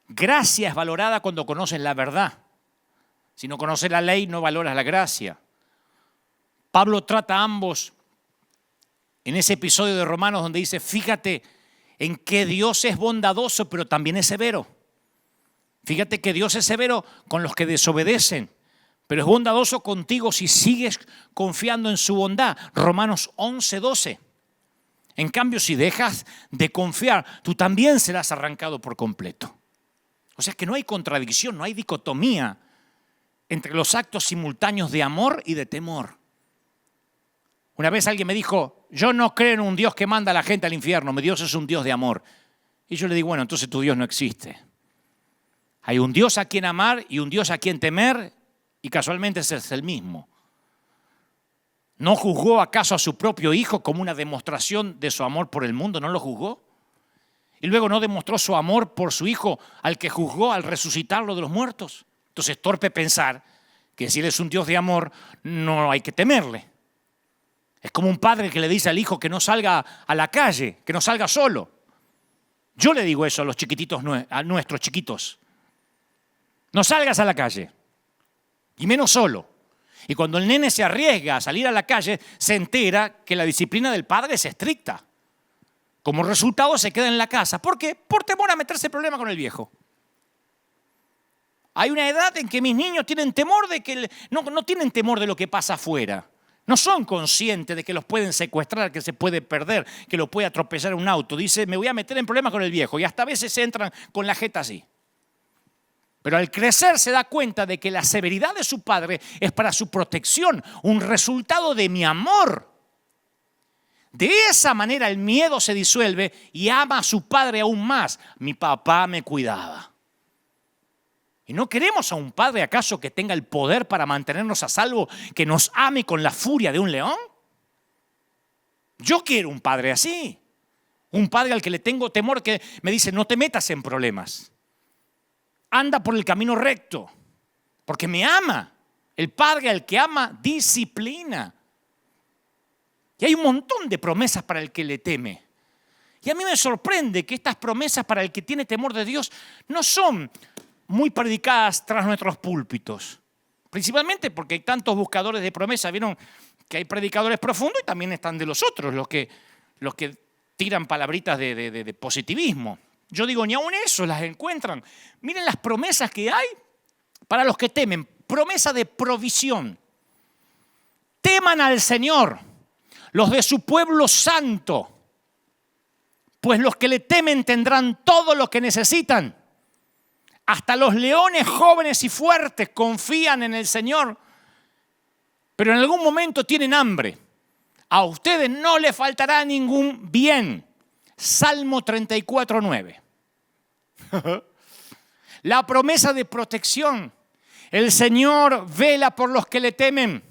Gracia es valorada cuando conoces la verdad. Si no conoces la ley, no valoras la gracia. Pablo trata a ambos en ese episodio de Romanos donde dice, fíjate en que Dios es bondadoso, pero también es severo. Fíjate que Dios es severo con los que desobedecen, pero es bondadoso contigo si sigues confiando en su bondad. Romanos 11:12. En cambio, si dejas de confiar, tú también serás arrancado por completo. O sea que no hay contradicción, no hay dicotomía entre los actos simultáneos de amor y de temor. Una vez alguien me dijo, yo no creo en un Dios que manda a la gente al infierno, mi Dios es un Dios de amor. Y yo le digo, bueno, entonces tu Dios no existe. Hay un Dios a quien amar y un Dios a quien temer y casualmente ese es el mismo. ¿No juzgó acaso a su propio hijo como una demostración de su amor por el mundo? ¿No lo juzgó? Y luego no demostró su amor por su hijo al que juzgó al resucitarlo de los muertos. Entonces es torpe pensar que si él es un Dios de amor no hay que temerle. Es como un padre que le dice al hijo que no salga a la calle, que no salga solo. Yo le digo eso a los chiquititos, a nuestros chiquitos. No salgas a la calle, y menos solo. Y cuando el nene se arriesga a salir a la calle, se entera que la disciplina del padre es estricta. Como resultado se queda en la casa. ¿Por qué? Por temor a meterse en problema con el viejo. Hay una edad en que mis niños tienen temor de que no tienen temor de lo que pasa afuera. No son conscientes de que los pueden secuestrar, que se puede perder, que lo puede atropellar un auto. Dice, me voy a meter en problemas con el viejo. Y hasta a veces entran con la jeta así. Pero al crecer se da cuenta de que la severidad de su padre es para su protección, un resultado de mi amor. De esa manera el miedo se disuelve y ama a su padre aún más. Mi papá me cuidaba. ¿Y no queremos a un padre acaso que tenga el poder para mantenernos a salvo, que nos ame con la furia de un león? Yo quiero un padre así. Un padre al que le tengo temor, que me dice, no te metas en problemas. Anda por el camino recto, porque me ama. El padre al que ama disciplina. Y hay un montón de promesas para el que le teme. Y a mí me sorprende que estas promesas para el que tiene temor de Dios no son muy predicadas tras nuestros púlpitos. Principalmente porque hay tantos buscadores de promesas. Vieron que hay predicadores profundos y también están de los otros, los que tiran palabritas de positivismo. Yo digo, ni aun eso las encuentran. Miren las promesas que hay para los que temen. Promesa de provisión. Teman al Señor, los de su pueblo santo, pues los que le temen tendrán todo lo que necesitan. Hasta los leones jóvenes y fuertes confían en el Señor, pero en algún momento tienen hambre. A ustedes no les faltará ningún bien. Salmo 34:9. La promesa de protección. El Señor vela por los que le temen,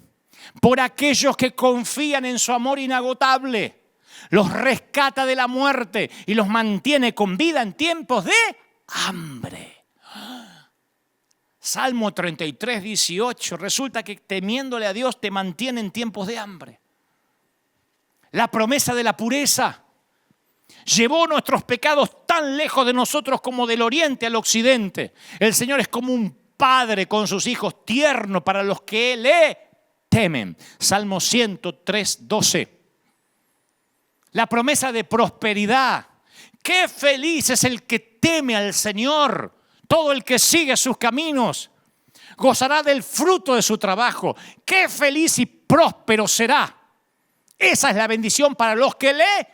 por aquellos que confían en su amor inagotable. Los rescata de la muerte y los mantiene con vida en tiempos de hambre. Salmo 33, 18. Resulta que temiéndole a Dios te mantiene en tiempos de hambre. La promesa de la pureza llevó nuestros pecados tan lejos de nosotros como del oriente al occidente. El Señor es como un padre con sus hijos, tierno para los que le temen. Salmo 103, 12. La promesa de prosperidad. Qué feliz es el que teme al Señor. Todo el que sigue sus caminos gozará del fruto de su trabajo. Qué feliz y próspero será. Esa es la bendición para los que le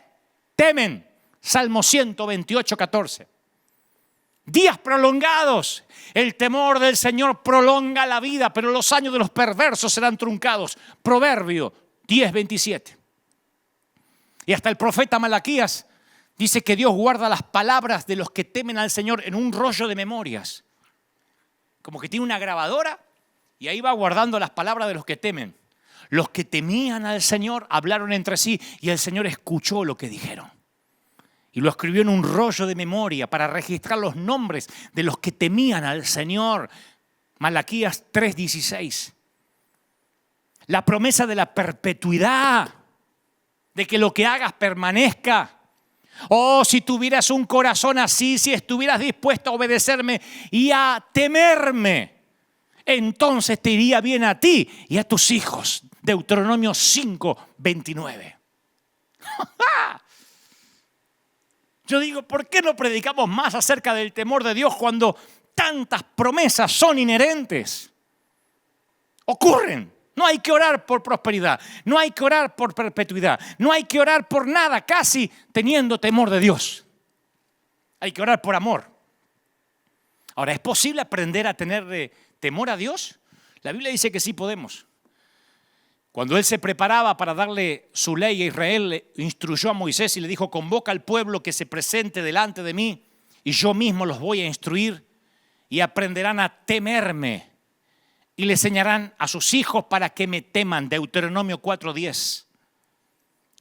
temen. Salmo 128, 14. Días prolongados. El temor del Señor prolonga la vida, pero los años de los perversos serán truncados. Proverbio 10, 27. Y hasta el profeta Malaquías dice que Dios guarda las palabras de los que temen al Señor en un rollo de memorias. Como que tiene una grabadora y ahí va guardando las palabras de los que temen. Los que temían al Señor hablaron entre sí y el Señor escuchó lo que dijeron. Y lo escribió en un rollo de memoria para registrar los nombres de los que temían al Señor. Malaquías 3:16. La promesa de la perpetuidad, de que lo que hagas permanezca. Oh, si tuvieras un corazón así, si estuvieras dispuesto a obedecerme y a temerme, entonces te iría bien a ti y a tus hijos. Deuteronomio 5:29. Yo digo, ¿por qué no predicamos más acerca del temor de Dios cuando tantas promesas son inherentes? Ocurren. No hay que orar por prosperidad, no hay que orar por perpetuidad, no hay que orar por nada casi teniendo temor de Dios. Hay que orar por amor. Ahora, ¿es posible aprender a tener temor a Dios? La Biblia dice que sí podemos. Cuando Él se preparaba para darle su ley a Israel, le instruyó a Moisés y le dijo: convoca al pueblo que se presente delante de mí y yo mismo los voy a instruir y aprenderán a temerme. Y le enseñarán a sus hijos para que me teman. Deuteronomio 4:10.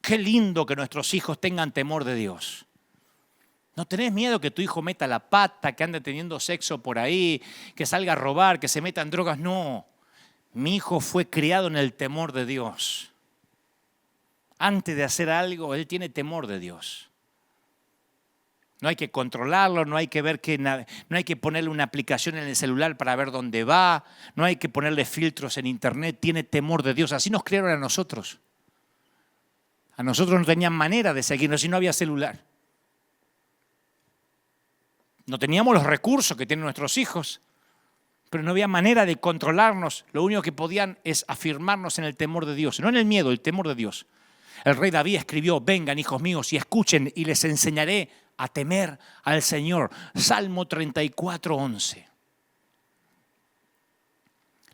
Qué lindo que nuestros hijos tengan temor de Dios. ¿No tenés miedo que tu hijo meta la pata, que ande teniendo sexo por ahí, que salga a robar, que se meta en drogas? No. Mi hijo fue criado en el temor de Dios. Antes de hacer algo, él tiene temor de Dios. No hay que controlarlo, no hay que ver no hay que ponerle una aplicación en el celular para ver dónde va, no hay que ponerle filtros en internet, tiene temor de Dios. Así nos criaron a nosotros. A nosotros no tenían manera de seguirnos si no había celular. No teníamos los recursos que tienen nuestros hijos, pero no había manera de controlarnos. Lo único que podían es afirmarnos en el temor de Dios, no en el miedo, el temor de Dios. El rey David escribió: vengan, hijos míos, y escuchen, y les enseñaré a temer al Señor. Salmo 34:11.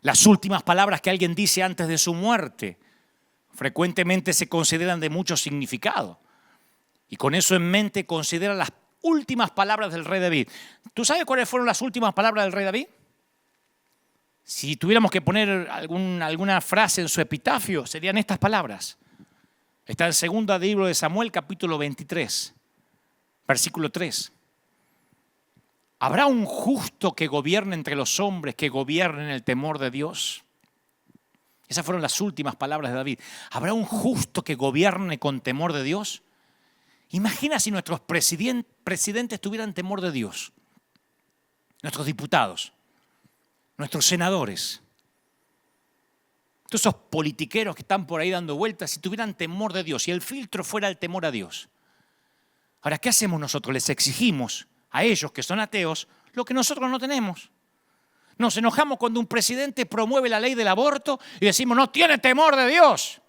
Las últimas palabras que alguien dice antes de su muerte frecuentemente se consideran de mucho significado. Y con eso en mente considera las últimas palabras del rey David. ¿Tú sabes cuáles fueron las últimas palabras del rey David? Si tuviéramos que poner alguna frase en su epitafio, serían estas palabras. Está en segunda libro de Samuel, capítulo 23, versículo 3. ¿Habrá un justo que gobierne entre los hombres, que gobierne en el temor de Dios? Esas fueron las últimas palabras de David. ¿Habrá un justo que gobierne con temor de Dios? Imagina si nuestros presidentes tuvieran temor de Dios. Nuestros diputados, nuestros senadores, todos esos politiqueros que están por ahí dando vueltas, si tuvieran temor de Dios, si el filtro fuera el temor a Dios. Ahora, ¿qué hacemos nosotros? Les exigimos a ellos que son ateos lo que nosotros no tenemos. Nos enojamos cuando un presidente promueve la ley del aborto y decimos: no tiene temor de Dios.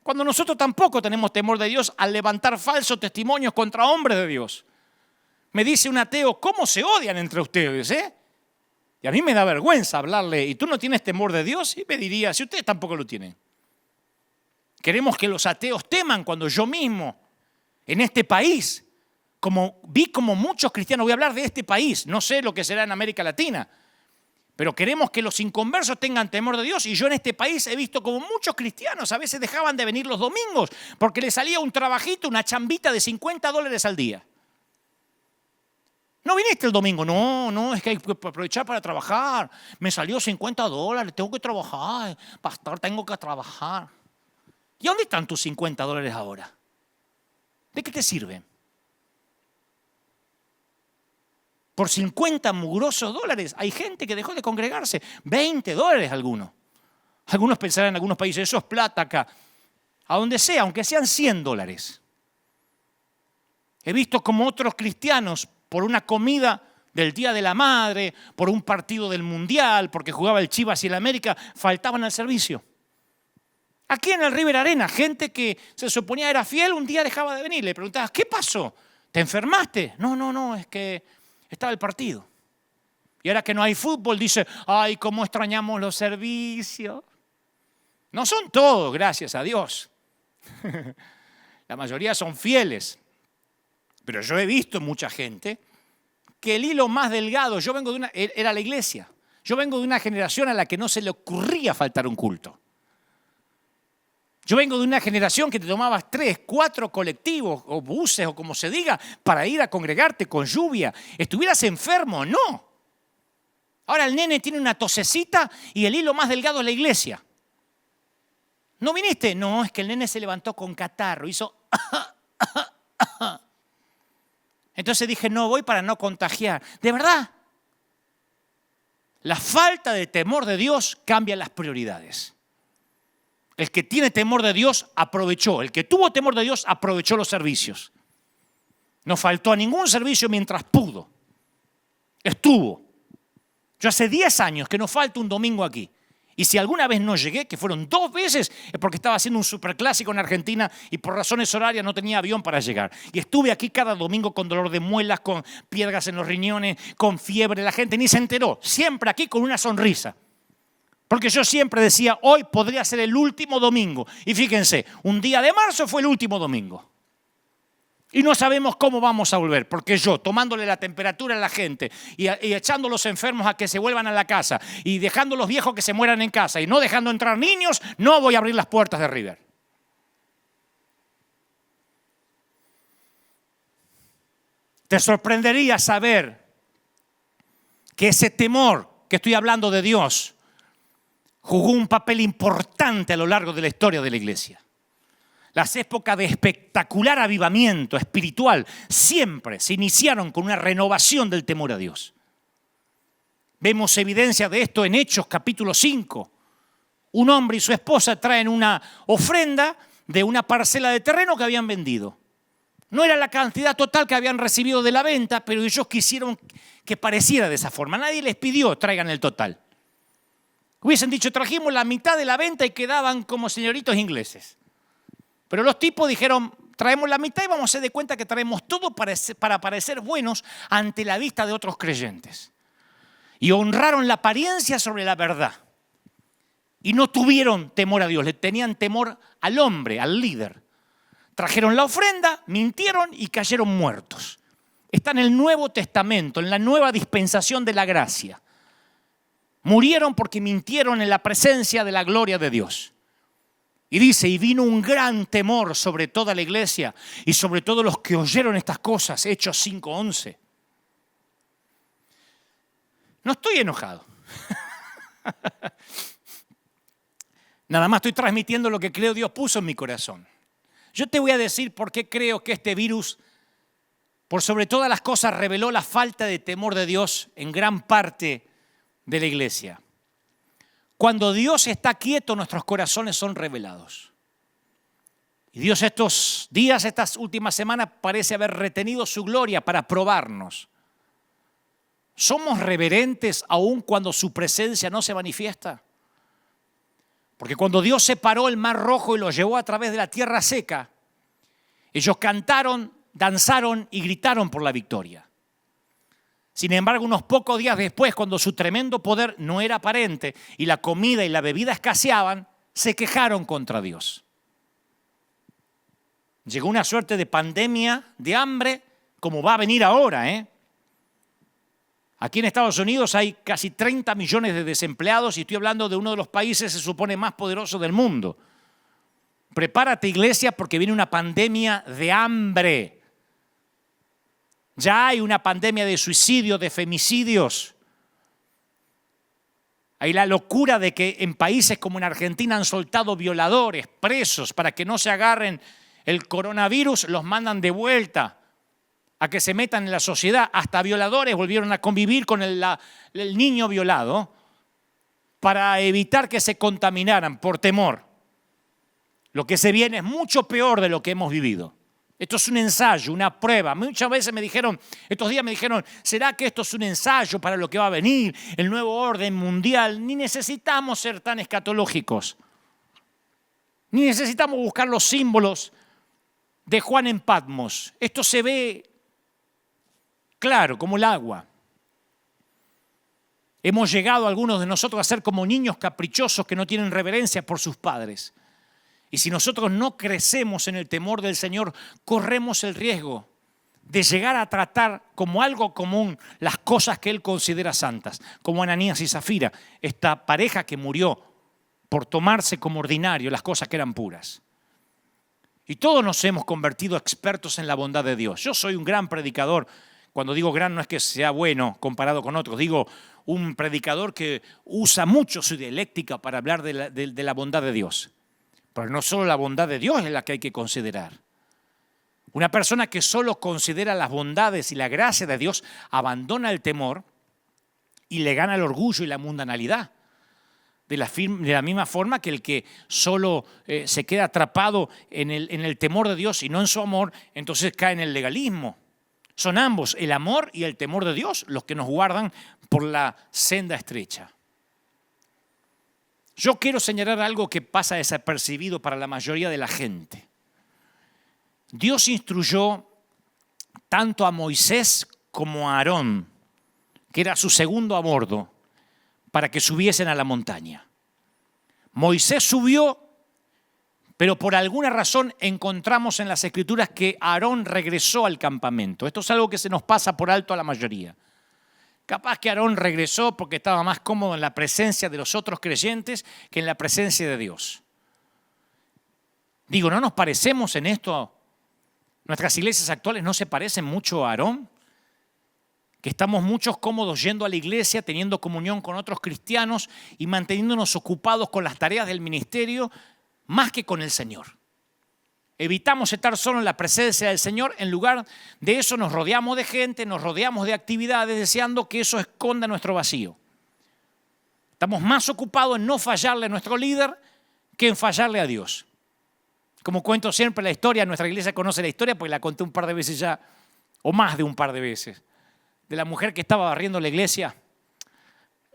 Cuando nosotros tampoco tenemos temor de Dios al levantar falsos testimonios contra hombres de Dios. Me dice un ateo: ¿cómo se odian entre ustedes? Y a mí me da vergüenza hablarle: ¿y tú no tienes temor de Dios? Y me diría: si ustedes tampoco lo tienen. Queremos que los ateos teman cuando yo mismo, en este país, vi como muchos cristianos, voy a hablar de este país, no sé lo que será en América Latina, Pero queremos que los inconversos tengan temor de Dios. Y yo en este país he visto como muchos cristianos a veces dejaban de venir los domingos porque les salía un trabajito, una chambita de $50 al día. ¿No viniste el domingo? No, es que hay que aprovechar para trabajar. Me salió $50, tengo que trabajar. Pastor, tengo que trabajar. ¿Y dónde están tus $50 ahora? ¿De qué te sirven? Por 50 mugrosos dólares hay gente que dejó de congregarse. $20 algunos. Algunos pensarán en algunos países, eso es plata acá. A donde sea, aunque sean $100. He visto como otros cristianos, por una comida del Día de la Madre, por un partido del Mundial, porque jugaba el Chivas y el América, faltaban al servicio. Aquí en el River Arena, gente que se suponía era fiel, un día dejaba de venir. Le preguntabas, ¿qué pasó? ¿Te enfermaste? No, es que estaba el partido. Y ahora que no hay fútbol, dice, ay, cómo extrañamos los servicios. No son todos, gracias a Dios. La mayoría son fieles. Pero yo he visto mucha gente que el hilo más delgado, era la iglesia. Yo vengo de una generación a la que no se le ocurría faltar un culto. Yo vengo de una generación que te tomabas 3, 4 colectivos o buses o como se diga para ir a congregarte con lluvia. Estuvieras enfermo, no. Ahora el nene tiene una tosecita y el hilo más delgado es la iglesia. ¿No viniste? No, es que el nene se levantó con catarro, hizo... Entonces dije, no voy para no contagiar. ¿De verdad? La falta de temor de Dios cambia las prioridades. El que tiene temor de Dios aprovechó. El que tuvo temor de Dios aprovechó los servicios. No faltó a ningún servicio mientras pudo. Estuvo. Yo hace 10 años que no falta un domingo aquí. Y si alguna vez no llegué, que fueron 2 veces, es porque estaba haciendo un superclásico en Argentina y por razones horarias no tenía avión para llegar. Y estuve aquí cada domingo con dolor de muelas, con piedras en los riñones, con fiebre. La gente ni se enteró. Siempre aquí con una sonrisa. Porque yo siempre decía, hoy podría ser el último domingo. Y fíjense, un día de marzo fue el último domingo. Y no sabemos cómo vamos a volver, porque yo, tomándole la temperatura a la gente y echando a los enfermos a que se vuelvan a la casa y dejando a los viejos que se mueran en casa y no dejando entrar niños, no voy a abrir las puertas de River. Te sorprendería saber que ese temor que estoy hablando de Dios jugó un papel importante a lo largo de la historia de la iglesia. Las épocas de espectacular avivamiento espiritual siempre se iniciaron con una renovación del temor a Dios. Vemos evidencia de esto en Hechos capítulo 5. Un hombre y su esposa traen una ofrenda de una parcela de terreno que habían vendido. No era la cantidad total que habían recibido de la venta, pero ellos quisieron que pareciera de esa forma. Nadie les pidió traigan el total. Hubiesen dicho trajimos la mitad de la venta y quedaban como señoritos ingleses. Pero los tipos dijeron, traemos la mitad y vamos a hacer de cuenta que traemos todo para parecer buenos ante la vista de otros creyentes. Y honraron la apariencia sobre la verdad. Y no tuvieron temor a Dios, le tenían temor al hombre, al líder. Trajeron la ofrenda, mintieron y cayeron muertos. Está en el Nuevo Testamento, en la nueva dispensación de la gracia. Murieron porque mintieron en la presencia de la gloria de Dios. Y dice, y vino un gran temor sobre toda la iglesia y sobre todos los que oyeron estas cosas, Hechos 5:11. No estoy enojado. Nada más estoy transmitiendo lo que creo Dios puso en mi corazón. Yo te voy a decir por qué creo que este virus, por sobre todas las cosas, reveló la falta de temor de Dios en gran parte de la iglesia. Cuando Dios está quieto, nuestros corazones son revelados. Y Dios estos días, estas últimas semanas, parece haber retenido su gloria para probarnos. ¿Somos reverentes aún cuando su presencia no se manifiesta? Porque cuando Dios separó el mar rojo y lo llevó a través de la tierra seca, ellos cantaron, danzaron y gritaron por la victoria. Sin embargo, unos pocos días después, cuando su tremendo poder no era aparente y la comida y la bebida escaseaban, se quejaron contra Dios. Llegó una suerte de pandemia, de hambre, como va a venir ahora, Aquí en Estados Unidos hay casi 30 millones de desempleados y estoy hablando de uno de los países, se supone, más poderosos del mundo. Prepárate, iglesia, porque viene una pandemia de hambre. Ya hay una pandemia de suicidio, de femicidios. Hay la locura de que en países como en Argentina han soltado violadores, presos, para que no se agarren el coronavirus, los mandan de vuelta a que se metan en la sociedad. Hasta violadores volvieron a convivir con el niño violado para evitar que se contaminaran por temor. Lo que se viene es mucho peor de lo que hemos vivido. Esto es un ensayo, una prueba. Muchas veces estos días me dijeron, ¿será que esto es un ensayo para lo que va a venir, el nuevo orden mundial? Ni necesitamos ser tan escatológicos. Ni necesitamos buscar los símbolos de Juan en Patmos. Esto se ve claro como el agua. Hemos llegado algunos de nosotros a ser como niños caprichosos que no tienen reverencia por sus padres. Y si nosotros no crecemos en el temor del Señor, corremos el riesgo de llegar a tratar como algo común las cosas que Él considera santas, como Ananías y Zafira, esta pareja que murió por tomarse como ordinario las cosas que eran puras. Y todos nos hemos convertido expertos en la bondad de Dios. Yo soy un gran predicador. Cuando digo gran no es que sea bueno comparado con otros, digo un predicador que usa mucho su dialéctica para hablar de la bondad de Dios. Pero no solo la bondad de Dios es la que hay que considerar. Una persona que solo considera las bondades y la gracia de Dios abandona el temor y le gana el orgullo y la mundanalidad. De la misma forma que el que solo se queda atrapado en el temor de Dios y no en su amor, entonces cae en el legalismo. Son ambos, el amor y el temor de Dios, los que nos guardan por la senda estrecha. Yo quiero señalar algo que pasa desapercibido para la mayoría de la gente. Dios instruyó tanto a Moisés como a Aarón, que era su segundo a bordo, para que subiesen a la montaña. Moisés subió, pero por alguna razón encontramos en las Escrituras que Aarón regresó al campamento. Esto es algo que se nos pasa por alto a la mayoría. Capaz que Aarón regresó porque estaba más cómodo en la presencia de los otros creyentes que en la presencia de Dios. Digo, ¿no nos parecemos en esto? ¿Nuestras iglesias actuales no se parecen mucho a Aarón? Que estamos muchos cómodos yendo a la iglesia, teniendo comunión con otros cristianos y manteniéndonos ocupados con las tareas del ministerio más que con el Señor. Evitamos estar solo en la presencia del Señor. En lugar de eso nos rodeamos de gente, nos rodeamos de actividades deseando que eso esconda nuestro vacío. Estamos más ocupados en no fallarle a nuestro líder que en fallarle a Dios. Como cuento siempre la historia, nuestra iglesia conoce la historia porque la conté un par de veces ya, o más de un par de veces, de la mujer que estaba barriendo la iglesia,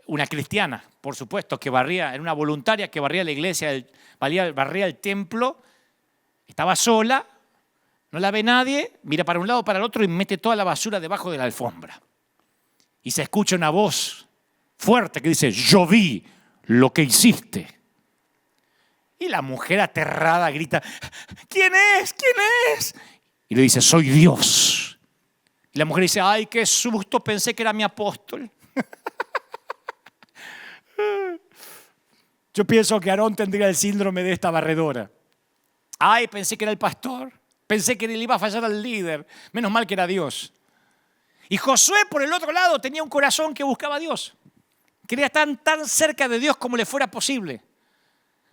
una cristiana, por supuesto, que barría, era una voluntaria que barría la iglesia, barría el templo. Estaba sola, no la ve nadie, mira para un lado, para el otro y mete toda la basura debajo de la alfombra. Y se escucha una voz fuerte que dice, yo vi lo que hiciste. Y la mujer aterrada grita, ¿quién es? ¿Quién es? Y le dice, soy Dios. Y la mujer dice, ay, qué susto, pensé que era mi apóstol. Yo pienso que Aarón tendría el síndrome de esta barredora. Ay, pensé que era el pastor. Pensé que le iba a fallar al líder. Menos mal que era Dios. Y Josué, por el otro lado, tenía un corazón que buscaba a Dios. Quería estar tan cerca de Dios como le fuera posible.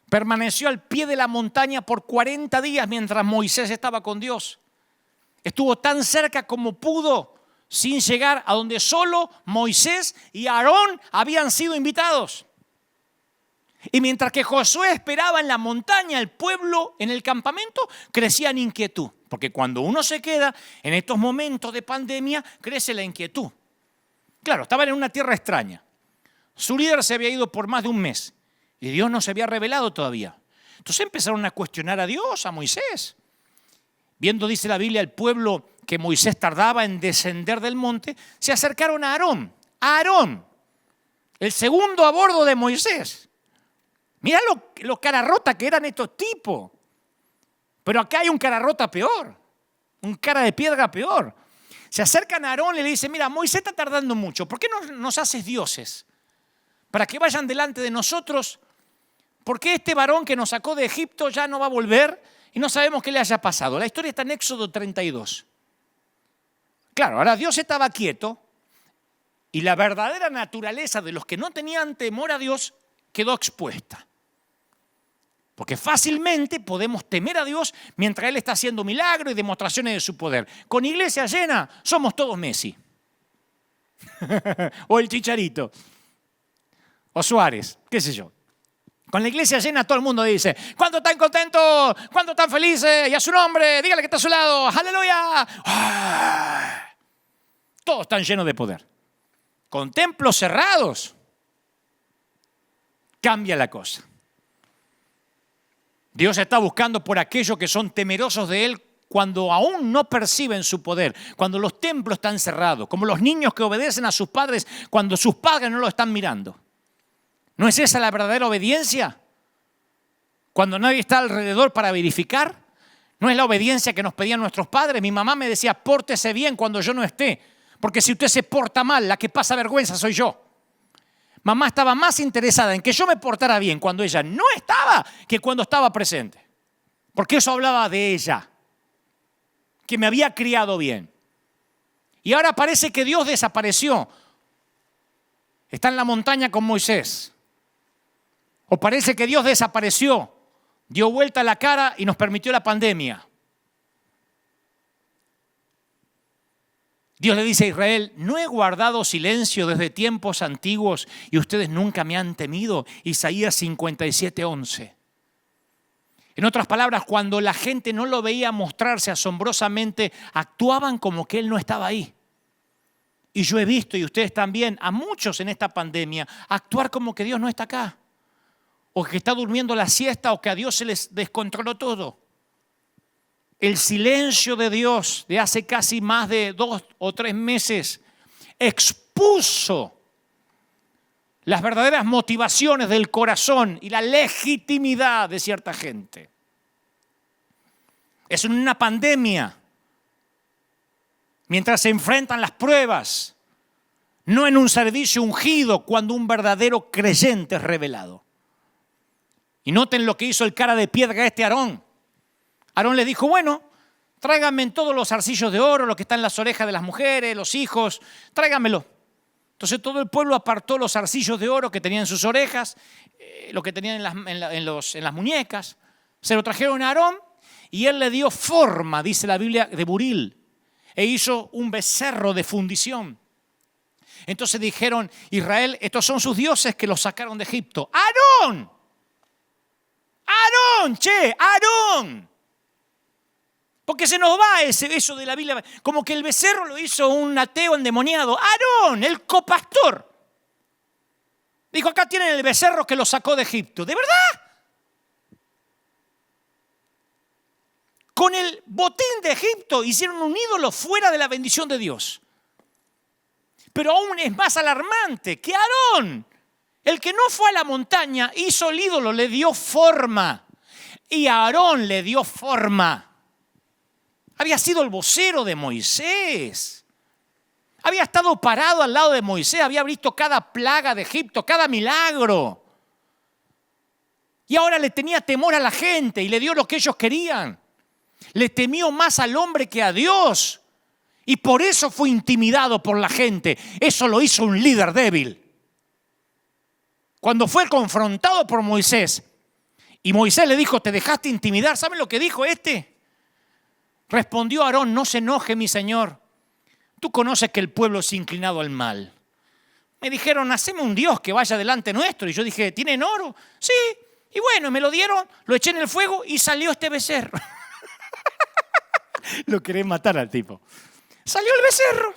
Permaneció al pie de la montaña por 40 días mientras Moisés estaba con Dios. Estuvo tan cerca como pudo, sin llegar a donde solo Moisés y Aarón habían sido invitados. Y mientras que Josué esperaba en la montaña, el pueblo en el campamento crecía en inquietud. Porque cuando uno se queda en estos momentos de pandemia, crece la inquietud. Claro, estaban en una tierra extraña. Su líder se había ido por más de un mes y Dios no se había revelado todavía. Entonces empezaron a cuestionar a Dios, a Moisés. Viendo, dice la Biblia, el pueblo que Moisés tardaba en descender del monte, se acercaron a Aarón. A Aarón, el segundo a bordo de Moisés. Mirá lo cara rota que eran estos tipos. Pero acá hay un cara rota peor. Un cara de piedra peor. Se acercan a Aarón y le dicen, mira, Moisés está tardando mucho, ¿por qué no nos haces dioses? Para que vayan delante de nosotros, porque este varón que nos sacó de Egipto ya no va a volver y no sabemos qué le haya pasado. La historia está en Éxodo 32. Claro, ahora Dios estaba quieto y la verdadera naturaleza de los que no tenían temor a Dios quedó expuesta. Porque fácilmente podemos temer a Dios mientras Él está haciendo milagros y demostraciones de su poder. Con iglesia llena somos todos Messi. O el Chicharito. O Suárez, qué sé yo. Con la iglesia llena todo el mundo dice, ¿cuánto están contentos? ¿Cuánto están felices? Y a su nombre, dígale que está a su lado. ¡Aleluya! ¡Ah! Todos están llenos de poder. Con templos cerrados cambia la cosa. Dios está buscando por aquellos que son temerosos de Él cuando aún no perciben su poder, cuando los templos están cerrados, como los niños que obedecen a sus padres cuando sus padres no lo están mirando. ¿No es esa la verdadera obediencia? Cuando nadie está alrededor para verificar. ¿No es la obediencia que nos pedían nuestros padres? Mi mamá me decía, pórtese bien cuando yo no esté, porque si usted se porta mal, la que pasa vergüenza soy yo. Mamá estaba más interesada en que yo me portara bien cuando ella no estaba que cuando estaba presente. Porque eso hablaba de ella, que me había criado bien. Y ahora parece que Dios desapareció. Está en la montaña con Moisés. O parece que Dios desapareció, dio vuelta la cara y nos permitió la pandemia. Dios le dice a Israel, no he guardado silencio desde tiempos antiguos y ustedes nunca me han temido. Isaías 57:11. En otras palabras, cuando la gente no lo veía mostrarse asombrosamente, actuaban como que Él no estaba ahí. Y yo he visto, y ustedes también, a muchos en esta pandemia, actuar como que Dios no está acá. O que está durmiendo la siesta, o que a Dios se les descontroló todo. El silencio de Dios de hace casi más de 2 o 3 meses expuso las verdaderas motivaciones del corazón y la legitimidad de cierta gente. Es una pandemia. Mientras se enfrentan las pruebas, no en un servicio ungido cuando un verdadero creyente es revelado. Y noten lo que hizo el cara de piedra Aarón. Aarón le dijo, bueno, tráiganme todos los zarcillos de oro, lo que está en las orejas de las mujeres, los hijos, tráiganmelo. Entonces todo el pueblo apartó los zarcillos de oro que tenían en sus orejas, lo que tenían en las muñecas. Se lo trajeron a Aarón y él le dio forma, dice la Biblia, de buril. E hizo un becerro de fundición. Entonces dijeron, Israel, estos son sus dioses que los sacaron de Egipto. ¡Aarón! ¡Aarón! ¡Che! ¡Aarón! Porque se nos va eso de la Biblia, como que el becerro lo hizo un ateo endemoniado. ¡Aarón! El copastor. Dijo, acá tienen el becerro que lo sacó de Egipto. ¿De verdad? Con el botín de Egipto hicieron un ídolo fuera de la bendición de Dios. Pero aún es más alarmante que Aarón, el que no fue a la montaña, hizo el ídolo, le dio forma. Y Aarón le dio forma. Había sido el vocero de Moisés. Había estado parado al lado de Moisés, había visto cada plaga de Egipto, cada milagro. Y ahora le tenía temor a la gente y le dio lo que ellos querían. Le temió más al hombre que a Dios. Y por eso fue intimidado por la gente. Eso lo hizo un líder débil. Cuando fue confrontado por Moisés, y Moisés le dijo, te dejaste intimidar. ¿Saben lo que dijo este? Respondió Aarón, no se enoje mi señor. Tú conoces que el pueblo es inclinado al mal. Me dijeron, haceme un Dios que vaya delante nuestro. Y yo dije, ¿tienen oro? Sí. Y bueno, me lo dieron, lo eché en el fuego y salió este becerro. Lo querés matar al tipo. Salió el becerro.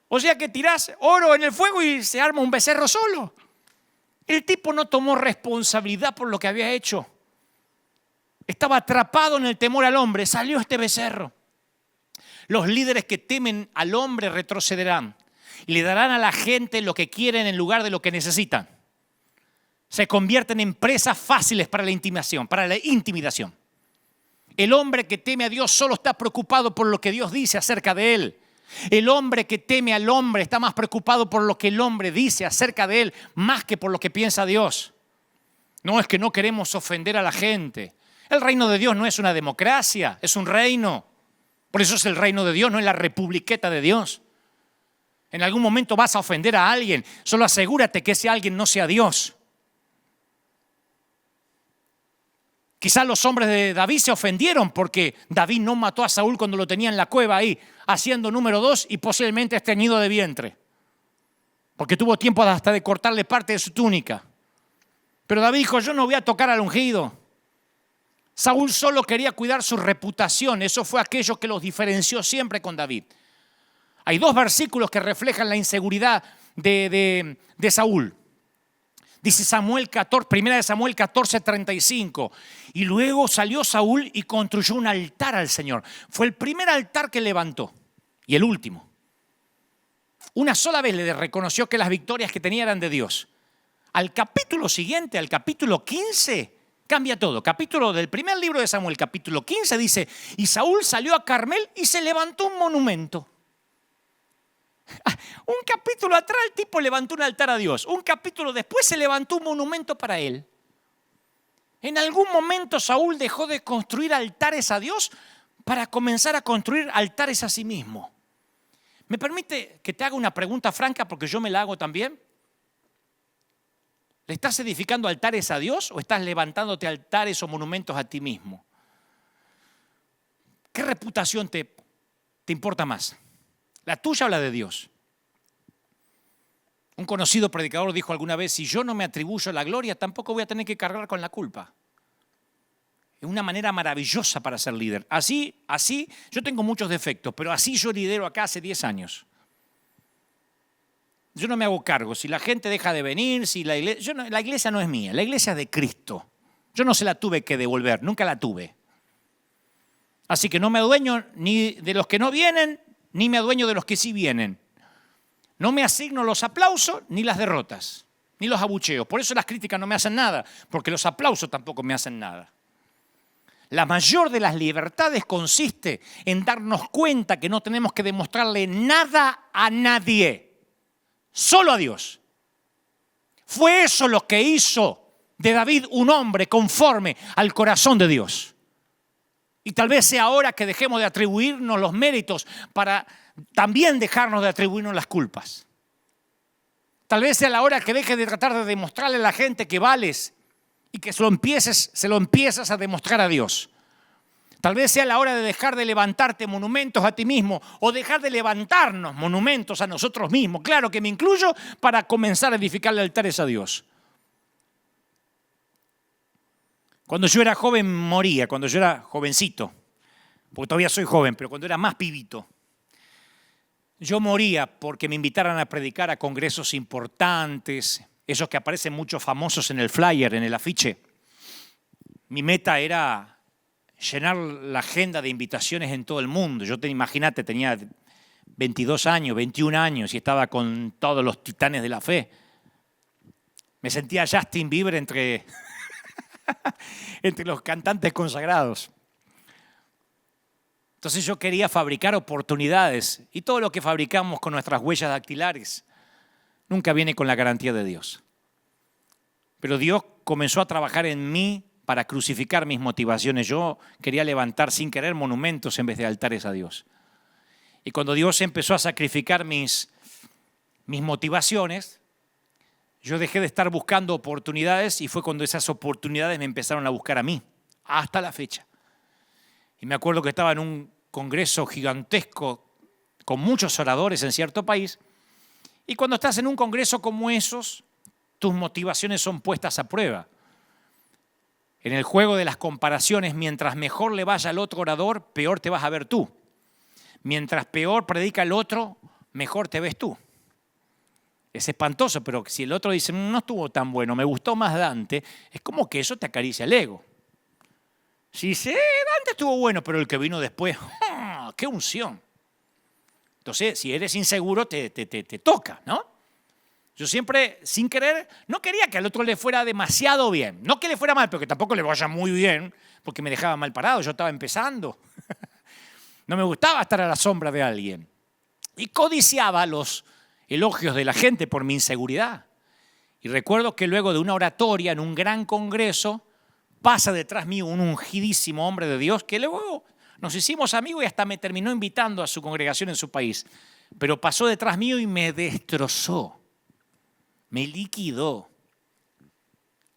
O sea que tirás oro en el fuego y se arma un becerro solo. El tipo no tomó responsabilidad por lo que había hecho. Estaba atrapado en el temor al hombre. Salió este becerro. Los líderes que temen al hombre retrocederán y le darán a la gente lo que quieren en lugar de lo que necesitan. Se convierten en presas fáciles para la intimidación. El hombre que teme a Dios solo está preocupado por lo que Dios dice acerca de él. El hombre que teme al hombre está más preocupado por lo que el hombre dice acerca de él, más que por lo que piensa Dios. No, es que no queremos ofender a la gente. El reino de Dios no es una democracia, es un reino. Por eso es el reino de Dios, no es la republiqueta de Dios. En algún momento vas a ofender a alguien, solo asegúrate que ese alguien no sea Dios. Quizás los hombres de David se ofendieron porque David no mató a Saúl cuando lo tenía en la cueva ahí, haciendo número 2 y posiblemente estreñido de vientre. Porque tuvo tiempo hasta de cortarle parte de su túnica. Pero David dijo, yo no voy a tocar al ungido. Saúl solo quería cuidar su reputación. Eso fue aquello que los diferenció siempre con David. Hay 2 versículos que reflejan la inseguridad de Saúl. Dice Samuel 14, 1 Samuel 14:35. Y luego salió Saúl y construyó un altar al Señor. Fue el primer altar que levantó y el último. Una sola vez le reconoció que las victorias que tenía eran de Dios. Al capítulo siguiente, al capítulo 15, cambia todo. Capítulo del primer libro de Samuel, capítulo 15, dice, y Saúl salió a Carmel y se levantó un monumento. Un capítulo atrás el tipo levantó un altar a Dios. Un capítulo después se levantó un monumento para él. En algún momento Saúl dejó de construir altares a Dios para comenzar a construir altares a sí mismo. ¿Me permite que te haga una pregunta franca porque yo me la hago también? ¿Le estás edificando altares a Dios o estás levantándote altares o monumentos a ti mismo? ¿Qué reputación te importa más? ¿La tuya o la de Dios? Un conocido predicador dijo alguna vez, si yo no me atribuyo la gloria, tampoco voy a tener que cargar con la culpa. Es una manera maravillosa para ser líder. Así, yo tengo muchos defectos, pero así yo lidero acá hace 10 años. Yo no me hago cargo. Si la gente deja de venir, si la iglesia no es mía, la iglesia es de Cristo. Yo no se la tuve que devolver, nunca la tuve. Así que no me adueño ni de los que no vienen, ni me adueño de los que sí vienen. No me asigno los aplausos ni las derrotas, ni los abucheos. Por eso las críticas no me hacen nada, porque los aplausos tampoco me hacen nada. La mayor de las libertades consiste en darnos cuenta que no tenemos que demostrarle nada a nadie, solo a Dios. Fue eso lo que hizo de David un hombre conforme al corazón de Dios. Y tal vez sea ahora que dejemos de atribuirnos los méritos para también dejarnos de atribuirnos las culpas. Tal vez sea la hora que dejes de tratar de demostrarle a la gente que vales y que se lo empiezas a demostrar a Dios. Tal vez sea la hora de dejar de levantarte monumentos a ti mismo o dejar de levantarnos monumentos a nosotros mismos. Claro que me incluyo para comenzar a edificarle altares a Dios. Cuando yo era joven moría, cuando yo era jovencito, porque todavía soy joven, pero cuando era más pibito, yo moría porque me invitaran a predicar a congresos importantes, esos que aparecen muchos famosos en el flyer, en el afiche. Mi meta era llenar la agenda de invitaciones en todo el mundo. Imagínate, tenía 22 años, 21 años y estaba con todos los titanes de la fe. Me sentía Justin Bieber entre los cantantes consagrados. Entonces yo quería fabricar oportunidades y todo lo que fabricamos con nuestras huellas dactilares nunca viene con la garantía de Dios. Pero Dios comenzó a trabajar en mí para crucificar mis motivaciones. Yo quería levantar sin querer monumentos en vez de altares a Dios. Y cuando Dios empezó a sacrificar mis motivaciones, yo dejé de estar buscando oportunidades y fue cuando esas oportunidades me empezaron a buscar a mí, hasta la fecha. Y me acuerdo que estaba en un congreso gigantesco con muchos oradores en cierto país. Y cuando estás en un congreso como esos, tus motivaciones son puestas a prueba. En el juego de las comparaciones, mientras mejor le vaya al otro orador, peor te vas a ver tú. Mientras peor predica el otro, mejor te ves tú. Es espantoso, pero si el otro dice, no estuvo tan bueno, me gustó más Dante, es como que eso te acaricia el ego. Si dice, Dante estuvo bueno, pero el que vino después, ¡qué unción! Entonces, si eres inseguro, te toca, ¿no? Yo siempre, sin querer, no quería que al otro le fuera demasiado bien. No que le fuera mal, pero que tampoco le vaya muy bien, porque me dejaba mal parado, yo estaba empezando. No me gustaba estar a la sombra de alguien. y codiciaba los elogios de la gente por mi inseguridad. Y recuerdo que luego de una oratoria en un gran congreso, pasa detrás mío un ungidísimo hombre de Dios que luego nos hicimos amigos y hasta me terminó invitando a su congregación en su país. Pero pasó detrás mío y me destrozó, me liquidó.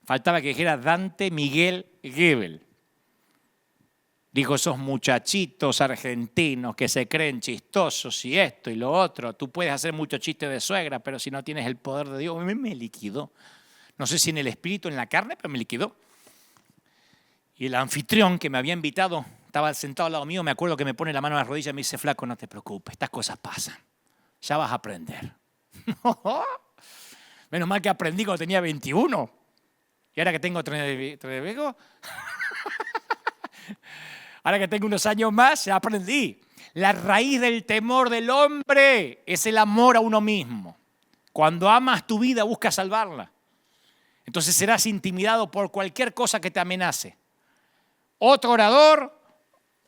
Faltaba que dijera Dante Miguel Gebel. Dijo, esos muchachitos argentinos que se creen chistosos y esto y lo otro. Tú puedes hacer muchos chistes de suegra, pero si no tienes el poder de Dios, me liquidó. No sé si en el espíritu, en la carne, pero me liquidó. Y el anfitrión que me había invitado, estaba sentado al lado mío, me acuerdo que me pone la mano en las rodillas y me dice, flaco, no te preocupes, estas cosas pasan. Ya vas a aprender. Menos mal que aprendí cuando tenía 21. Y ahora que tengo ahora que tengo unos años más, ya aprendí. La raíz del temor del hombre es el amor a uno mismo. Cuando amas tu vida, buscas salvarla. Entonces serás intimidado por cualquier cosa que te amenace. Otro orador,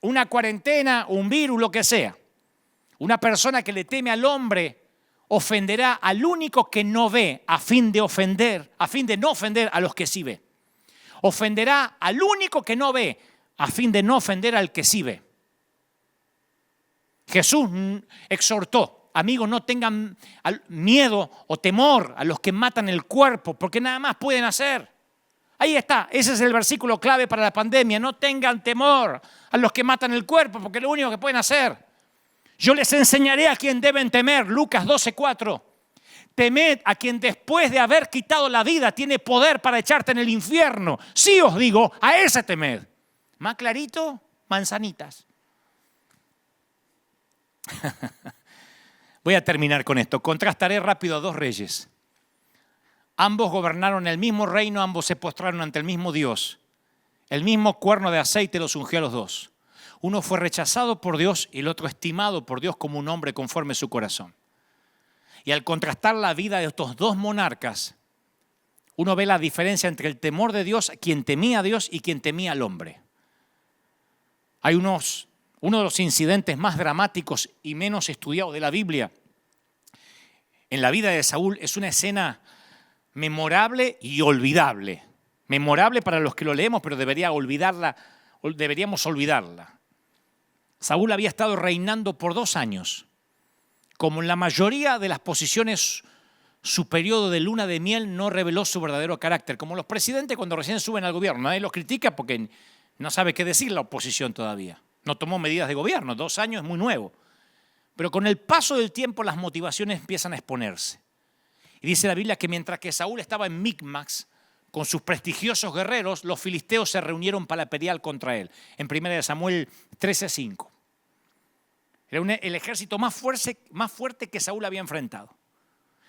una cuarentena, un virus, lo que sea. Una persona que le teme al hombre ofenderá al único que no ve a fin de no ofender a los que sí ve. Ofenderá al único que no ve a fin de no ofender al que sí ve. Jesús exhortó, amigos, no tengan miedo o temor a los que matan el cuerpo, porque nada más pueden hacer. Ahí está, ese es el versículo clave para la pandemia. No tengan temor a los que matan el cuerpo, porque es lo único que pueden hacer. Yo les enseñaré a quien deben temer, Lucas 12:4. Temed a quien después de haber quitado la vida tiene poder para echarte en el infierno. Sí os digo, a ese temed. Más clarito, manzanitas. Voy a terminar con esto. Contrastaré rápido a dos reyes. Ambos gobernaron el mismo reino, ambos se postraron ante el mismo Dios. El mismo cuerno de aceite los ungió a los dos. Uno fue rechazado por Dios y el otro estimado por Dios como un hombre conforme a su corazón. Y al contrastar la vida de estos dos monarcas, uno ve la diferencia entre el temor de Dios, quien temía a Dios y quien temía al hombre. Hay uno de los incidentes más dramáticos y menos estudiados de la Biblia. En la vida de Saúl es una escena memorable y olvidable. Memorable para los que lo leemos, pero deberíamos olvidarla. Saúl había estado reinando por 2 años. Como en la mayoría de las posiciones, su periodo de luna de miel no reveló su verdadero carácter. Como los presidentes cuando recién suben al gobierno. Nadie los critica porque no sabe qué decir la oposición todavía. No tomó medidas de gobierno, 2 años es muy nuevo. Pero con el paso del tiempo las motivaciones empiezan a exponerse. Y dice la Biblia que mientras que Saúl estaba en Micmax con sus prestigiosos guerreros, los filisteos se reunieron para pelear contra él. En 1 Samuel 13:5. Era el ejército más fuerte que Saúl había enfrentado.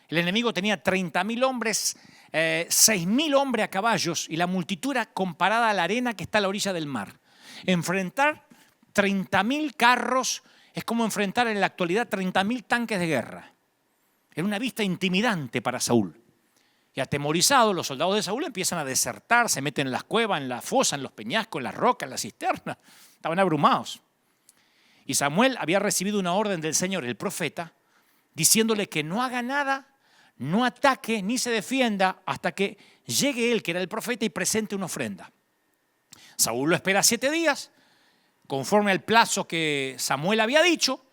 El enemigo tenía 30.000 hombres, 6.000 hombres a caballos y la multitud era comparada a la arena que está a la orilla del mar. Enfrentar 30.000 carros es como enfrentar en la actualidad 30.000 tanques de guerra. Era una vista intimidante para Saúl. Y atemorizados, los soldados de Saúl empiezan a desertar, se meten en las cuevas, en la fosa, en los peñascos, en las rocas, en las cisternas. Estaban abrumados. Y Samuel había recibido una orden del Señor, el profeta, diciéndole que no haga nada, no ataque ni se defienda hasta que llegue él, que era el profeta, y presente una ofrenda. Saúl lo espera 7 días, conforme al plazo que Samuel había dicho,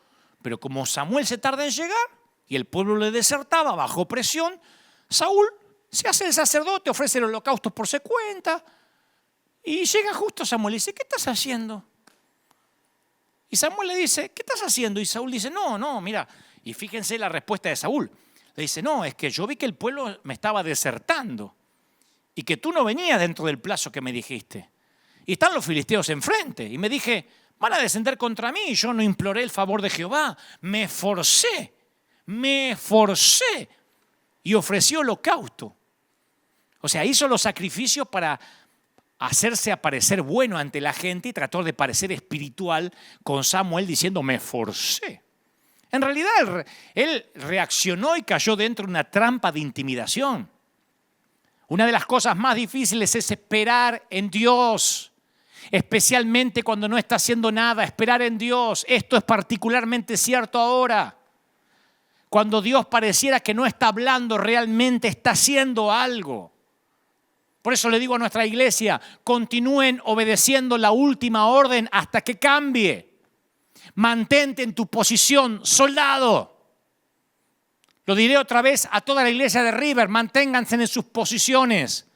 pero como Samuel se tarda en llegar y el pueblo le desertaba bajo presión, Saúl se hace el sacerdote, ofrece el holocausto por su cuenta y llega justo Samuel y dice, ¿qué estás haciendo? Y Samuel le dice, ¿qué estás haciendo? Y Saúl dice, no, mira. Y fíjense la respuesta de Saúl. Le dice, no, es que yo vi que el pueblo me estaba desertando y que tú no venías dentro del plazo que me dijiste. Y están los filisteos enfrente. Y me dije, van a descender contra mí. Y yo no imploré el favor de Jehová. Me forcé y ofrecí holocausto. O sea, hizo los sacrificios para hacerse aparecer bueno ante la gente y trató de parecer espiritual con Samuel diciendo, me forcé. En realidad, él reaccionó y cayó dentro de una trampa de intimidación. Una de las cosas más difíciles es esperar en Dios, especialmente cuando no está haciendo nada, esperar en Dios. Esto es particularmente cierto ahora. Cuando Dios pareciera que no está hablando, realmente está haciendo algo. Por eso le digo a nuestra iglesia, continúen obedeciendo la última orden hasta que cambie. Mantente en tu posición, soldado. Lo diré otra vez a toda la iglesia de River, manténganse en sus posiciones.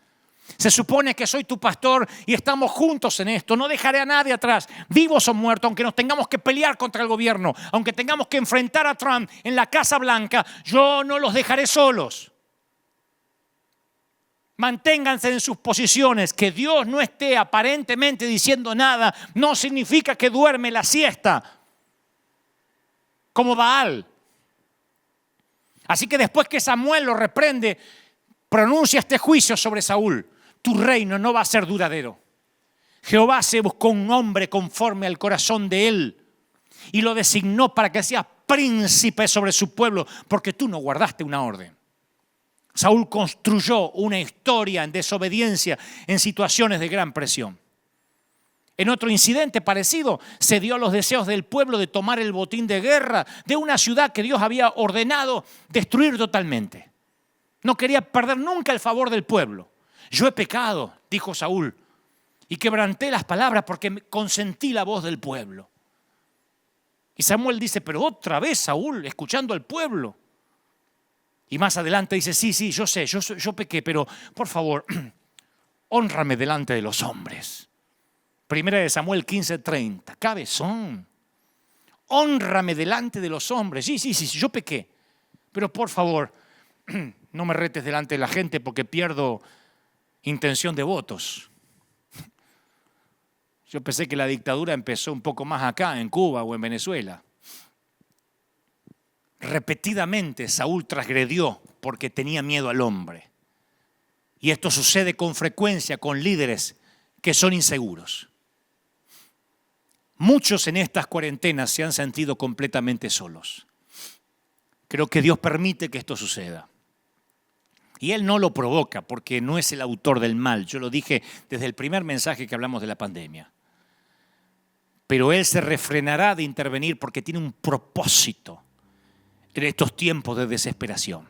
Se supone que soy tu pastor y estamos juntos en esto. No dejaré a nadie atrás, vivos o muertos, aunque nos tengamos que pelear contra el gobierno, aunque tengamos que enfrentar a Trump en la Casa Blanca, yo no los dejaré solos. Manténganse en sus posiciones. Que Dios no esté aparentemente diciendo nada no significa que duerme la siesta como Baal. Así que después que Samuel lo reprende, pronuncia este juicio sobre Saúl. Tu reino no va a ser duradero. Jehová se buscó un hombre conforme al corazón de él y lo designó para que sea príncipe sobre su pueblo, porque tú no guardaste una orden. Saúl construyó una historia en desobediencia en situaciones de gran presión. En otro incidente parecido, se dio a los deseos del pueblo de tomar el botín de guerra de una ciudad que Dios había ordenado destruir totalmente. No quería perder nunca el favor del pueblo. Yo he pecado, dijo Saúl, y quebranté las palabras porque consentí la voz del pueblo. Y Samuel dice, pero otra vez Saúl, escuchando al pueblo. Y más adelante dice, sí, yo sé, yo pequé, pero por favor, hónrame delante de los hombres. Primera de Samuel 15:30, cabezón. Hónrame delante de los hombres. Sí, yo pequé, pero por favor, no me retes delante de la gente porque pierdo intención de votos. Yo pensé que la dictadura empezó un poco más acá, en Cuba o en Venezuela. Repetidamente Saúl transgredió porque tenía miedo al hombre. Y esto sucede con frecuencia con líderes que son inseguros. Muchos en estas cuarentenas se han sentido completamente solos. Creo que Dios permite que esto suceda. Y Él no lo provoca porque no es el autor del mal. Yo lo dije desde el primer mensaje que hablamos de la pandemia. Pero Él se refrenará de intervenir porque tiene un propósito en estos tiempos de desesperación.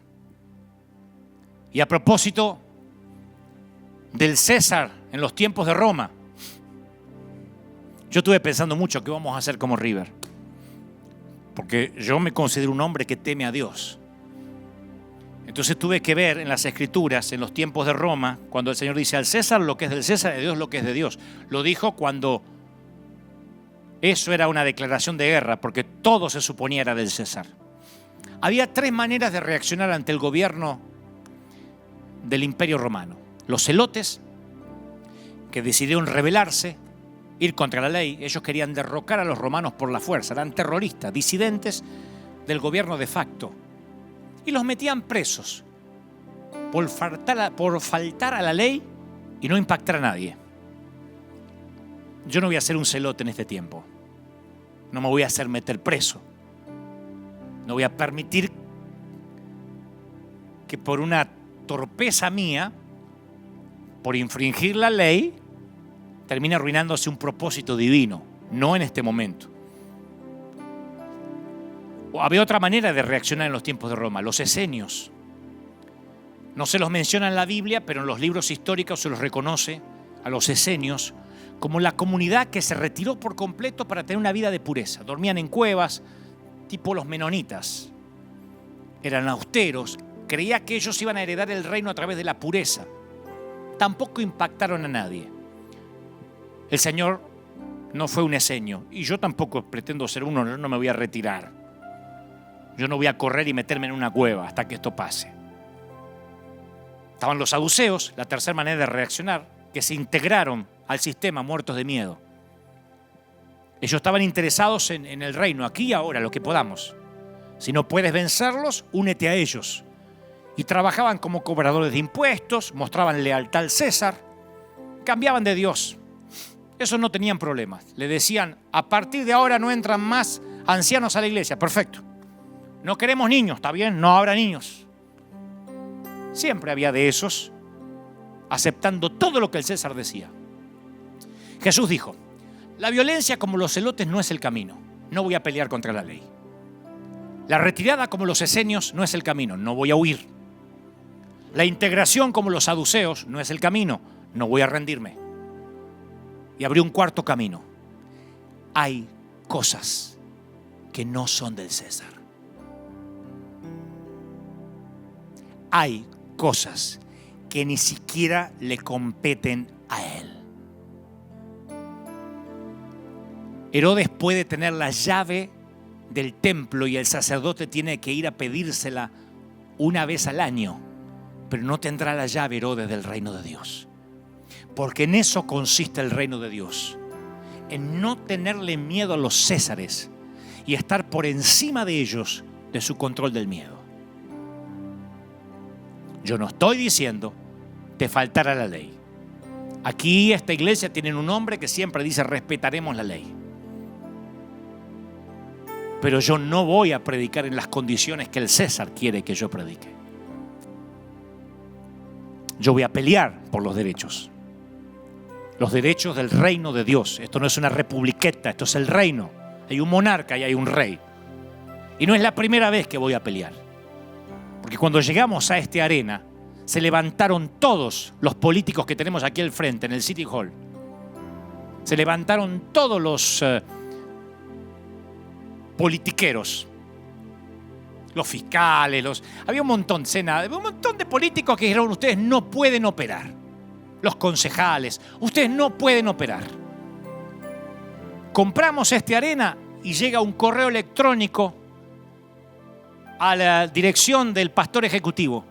Y a propósito del César en los tiempos de Roma, yo estuve pensando mucho qué vamos a hacer como River. Porque yo me considero un hombre que teme a Dios. Entonces tuve que ver en las Escrituras, en los tiempos de Roma, cuando el Señor dice al César lo que es del César y a Dios lo que es de Dios. Lo dijo cuando eso era una declaración de guerra, porque todo se suponía era del César. Había tres maneras de reaccionar ante el gobierno del Imperio Romano. Los celotes, que decidieron rebelarse, ir contra la ley. Ellos querían derrocar a los romanos por la fuerza. Eran terroristas, disidentes del gobierno de facto. Y los metían presos por faltar a la ley y no impactar a nadie. Yo no voy a ser un celote en este tiempo. No me voy a hacer meter preso. No voy a permitir que por una torpeza mía, por infringir la ley, termine arruinándose un propósito divino. No en este momento. Había otra manera de reaccionar en los tiempos de Roma, los esenios. No se los menciona en la Biblia, pero en los libros históricos se los reconoce a los esenios como la comunidad que se retiró por completo para tener una vida de pureza. Dormían en cuevas, tipo los menonitas. Eran austeros, creía que ellos iban a heredar el reino a través de la pureza. Tampoco impactaron a nadie. El Señor no fue un esenio y yo tampoco pretendo ser uno, no me voy a retirar. Yo no voy a correr y meterme en una cueva hasta que esto pase. Estaban los saduceos, la tercera manera de reaccionar, que se integraron al sistema muertos de miedo. Ellos estaban interesados en el reino, aquí y ahora, lo que podamos. Si no puedes vencerlos, únete a ellos. Y trabajaban como cobradores de impuestos, mostraban lealtad al César, cambiaban de Dios. Esos no tenían problemas. Le decían, a partir de ahora no entran más ancianos a la iglesia. Perfecto. No queremos niños, ¿está bien? No habrá niños. Siempre había de esos aceptando todo lo que el César decía. Jesús dijo, la violencia como los celotes no es el camino. No voy a pelear contra la ley. La retirada como los esenios no es el camino, no voy a huir. La integración como los saduceos no es el camino, no voy a rendirme. Y abrió un cuarto camino. Hay cosas que no son del César. Hay cosas que ni siquiera le competen a él. Herodes puede tener la llave del templo y el sacerdote tiene que ir a pedírsela una vez al año, pero no tendrá la llave Herodes del reino de Dios. Porque en eso consiste el reino de Dios, en no tenerle miedo a los césares y estar por encima de ellos, de su control del miedo. Yo no estoy diciendo te faltará la ley. Aquí esta iglesia tiene un hombre que siempre dice respetaremos la ley. Pero yo no voy a predicar en las condiciones que el César quiere que yo predique. Yo voy a pelear por los derechos del reino de Dios. Esto no es una republiqueta, esto es el reino. Hay un monarca y hay un rey. Y no es la primera vez que voy a pelear. Porque cuando llegamos a esta arena, se levantaron todos los políticos que tenemos aquí al frente, en el City Hall. Se levantaron todos los politiqueros, los fiscales, había un montón de políticos que dijeron: ustedes no pueden operar. Los concejales, ustedes no pueden operar. Compramos esta arena y llega un correo electrónico a la dirección del pastor ejecutivo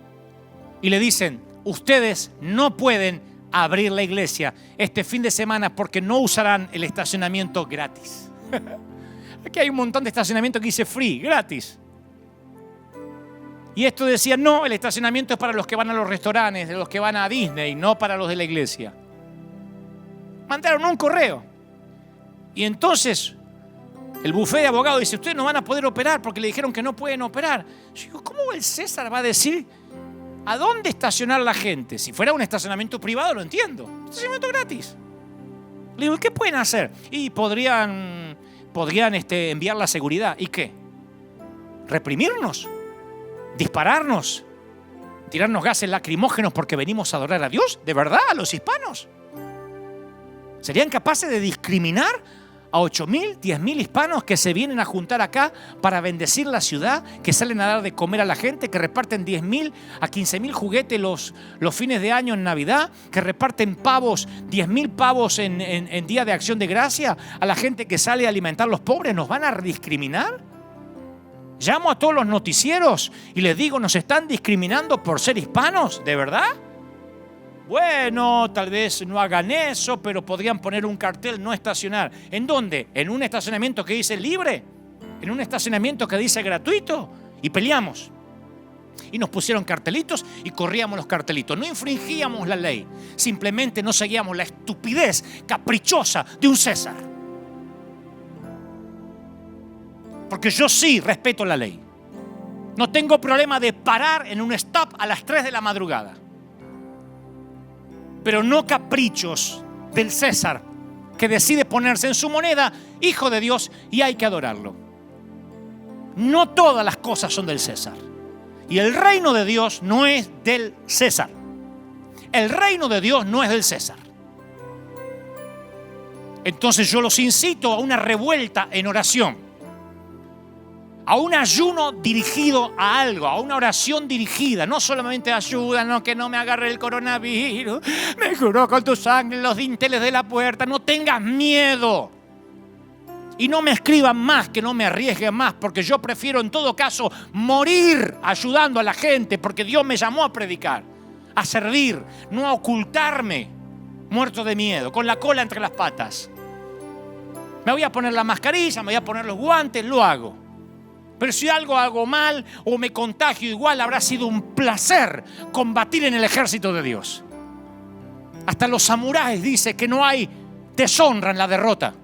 y le dicen: ustedes no pueden abrir la iglesia este fin de semana porque no usarán el estacionamiento gratis. Aquí hay un montón de estacionamiento que dice free, gratis. Y esto decía: no, el estacionamiento es para los que van a los restaurantes, de los que van a Disney, no para los de la iglesia. Mandaron un correo. Y entonces el bufete de abogados dice: ustedes no van a poder operar porque le dijeron que no pueden operar. Yo digo: ¿cómo el César va a decir a dónde estacionar la gente? Si fuera un estacionamiento privado lo entiendo. Estacionamiento gratis. Le digo: ¿qué pueden hacer? Y podrían enviar la seguridad. ¿Y qué? ¿Reprimirnos? ¿Dispararnos? ¿Tirarnos gases lacrimógenos porque venimos a adorar a Dios? ¿De verdad? ¿A los hispanos? ¿Serían capaces de discriminar a 8.000, 10.000 hispanos que se vienen a juntar acá para bendecir la ciudad, que salen a dar de comer a la gente, que reparten 10.000 a 15.000 juguetes los fines de año en Navidad, que reparten pavos, 10.000 pavos en Día de Acción de Gracia a la gente que sale a alimentar a los pobres? ¿Nos van a discriminar? Llamo a todos los noticieros y les digo: ¿nos están discriminando por ser hispanos? ¿De verdad? Bueno, tal vez no hagan eso, pero podrían poner un cartel: no estacionar. ¿En dónde? ¿En un estacionamiento que dice libre? ¿En un estacionamiento que dice gratuito? Y peleamos. Y nos pusieron cartelitos y corríamos los cartelitos. No infringíamos la ley, simplemente no seguíamos la estupidez caprichosa de un César. Porque yo sí respeto la ley. No tengo problema de parar en un stop a las 3 de la madrugada. Pero no caprichos del César, que decide ponerse en su moneda hijo de Dios y hay que adorarlo. No todas las cosas son del César. Y el reino de Dios no es del César. El reino de Dios no es del César. Entonces yo los incito a una revuelta en oración, a un ayuno dirigido a algo, a una oración dirigida. No solamente ayúdanos que no me agarre el coronavirus, me juró con tu sangre los dinteles de la puerta. No tengas miedo. Y no me escriban más, que no me arriesgue más, porque yo prefiero en todo caso morir ayudando a la gente, porque Dios me llamó a predicar, a servir, no a ocultarme muerto de miedo, con la cola entre las patas. Me voy a poner la mascarilla, me voy a poner los guantes, lo hago. Pero si algo hago mal o me contagio igual, habrá sido un placer combatir en el ejército de Dios. Hasta los samuráis dicen que no hay deshonra en la derrota.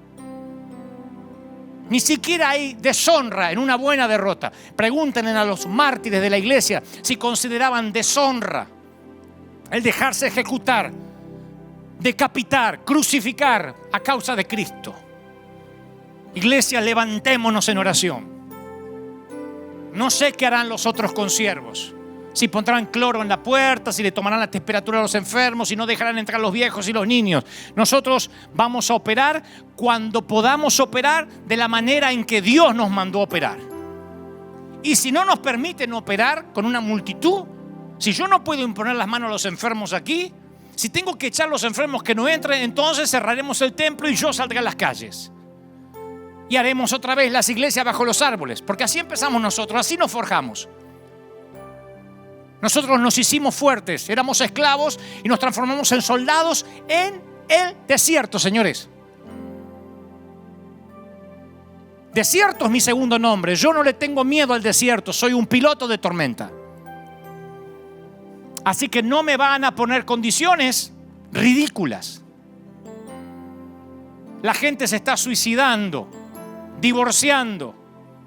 Ni siquiera hay deshonra en una buena derrota. Pregúntenle a los mártires de la iglesia si consideraban deshonra el dejarse ejecutar, decapitar, crucificar a causa de Cristo. Iglesia, levantémonos en oración. No sé qué harán los otros consiervos. Si pondrán cloro en la puerta, si le tomarán la temperatura a los enfermos, si no dejarán entrar los viejos y los niños. Nosotros vamos a operar cuando podamos operar de la manera en que Dios nos mandó a operar. Y si no nos permiten operar con una multitud, si yo no puedo imponer las manos a los enfermos aquí, si tengo que echar a los enfermos que no entren, entonces cerraremos el templo y yo saldré a las calles. Y haremos otra vez las iglesias bajo los árboles, porque así empezamos nosotros, así nos forjamos. Nosotros nos hicimos fuertes, éramos esclavos y nos transformamos en soldados en el desierto, señores. Desierto es mi segundo nombre. Yo no le tengo miedo al desierto, soy un piloto de tormenta. Así que no me van a poner condiciones ridículas. La gente se está suicidando, divorciando.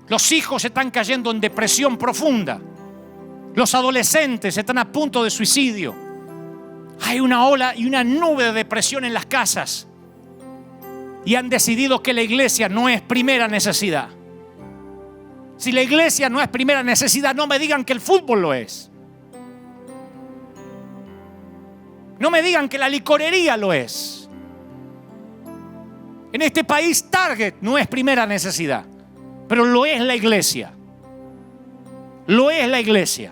Los hijos están cayendo en depresión profunda. Los adolescentes están a punto de suicidio. Hay una ola y una nube de depresión en las casas. Y han decidido que la iglesia no es primera necesidad. Si la iglesia no es primera necesidad, no me digan que el fútbol lo es. No me digan que la licorería lo es. En este país Target no es primera necesidad, pero lo es la iglesia. Lo es la iglesia.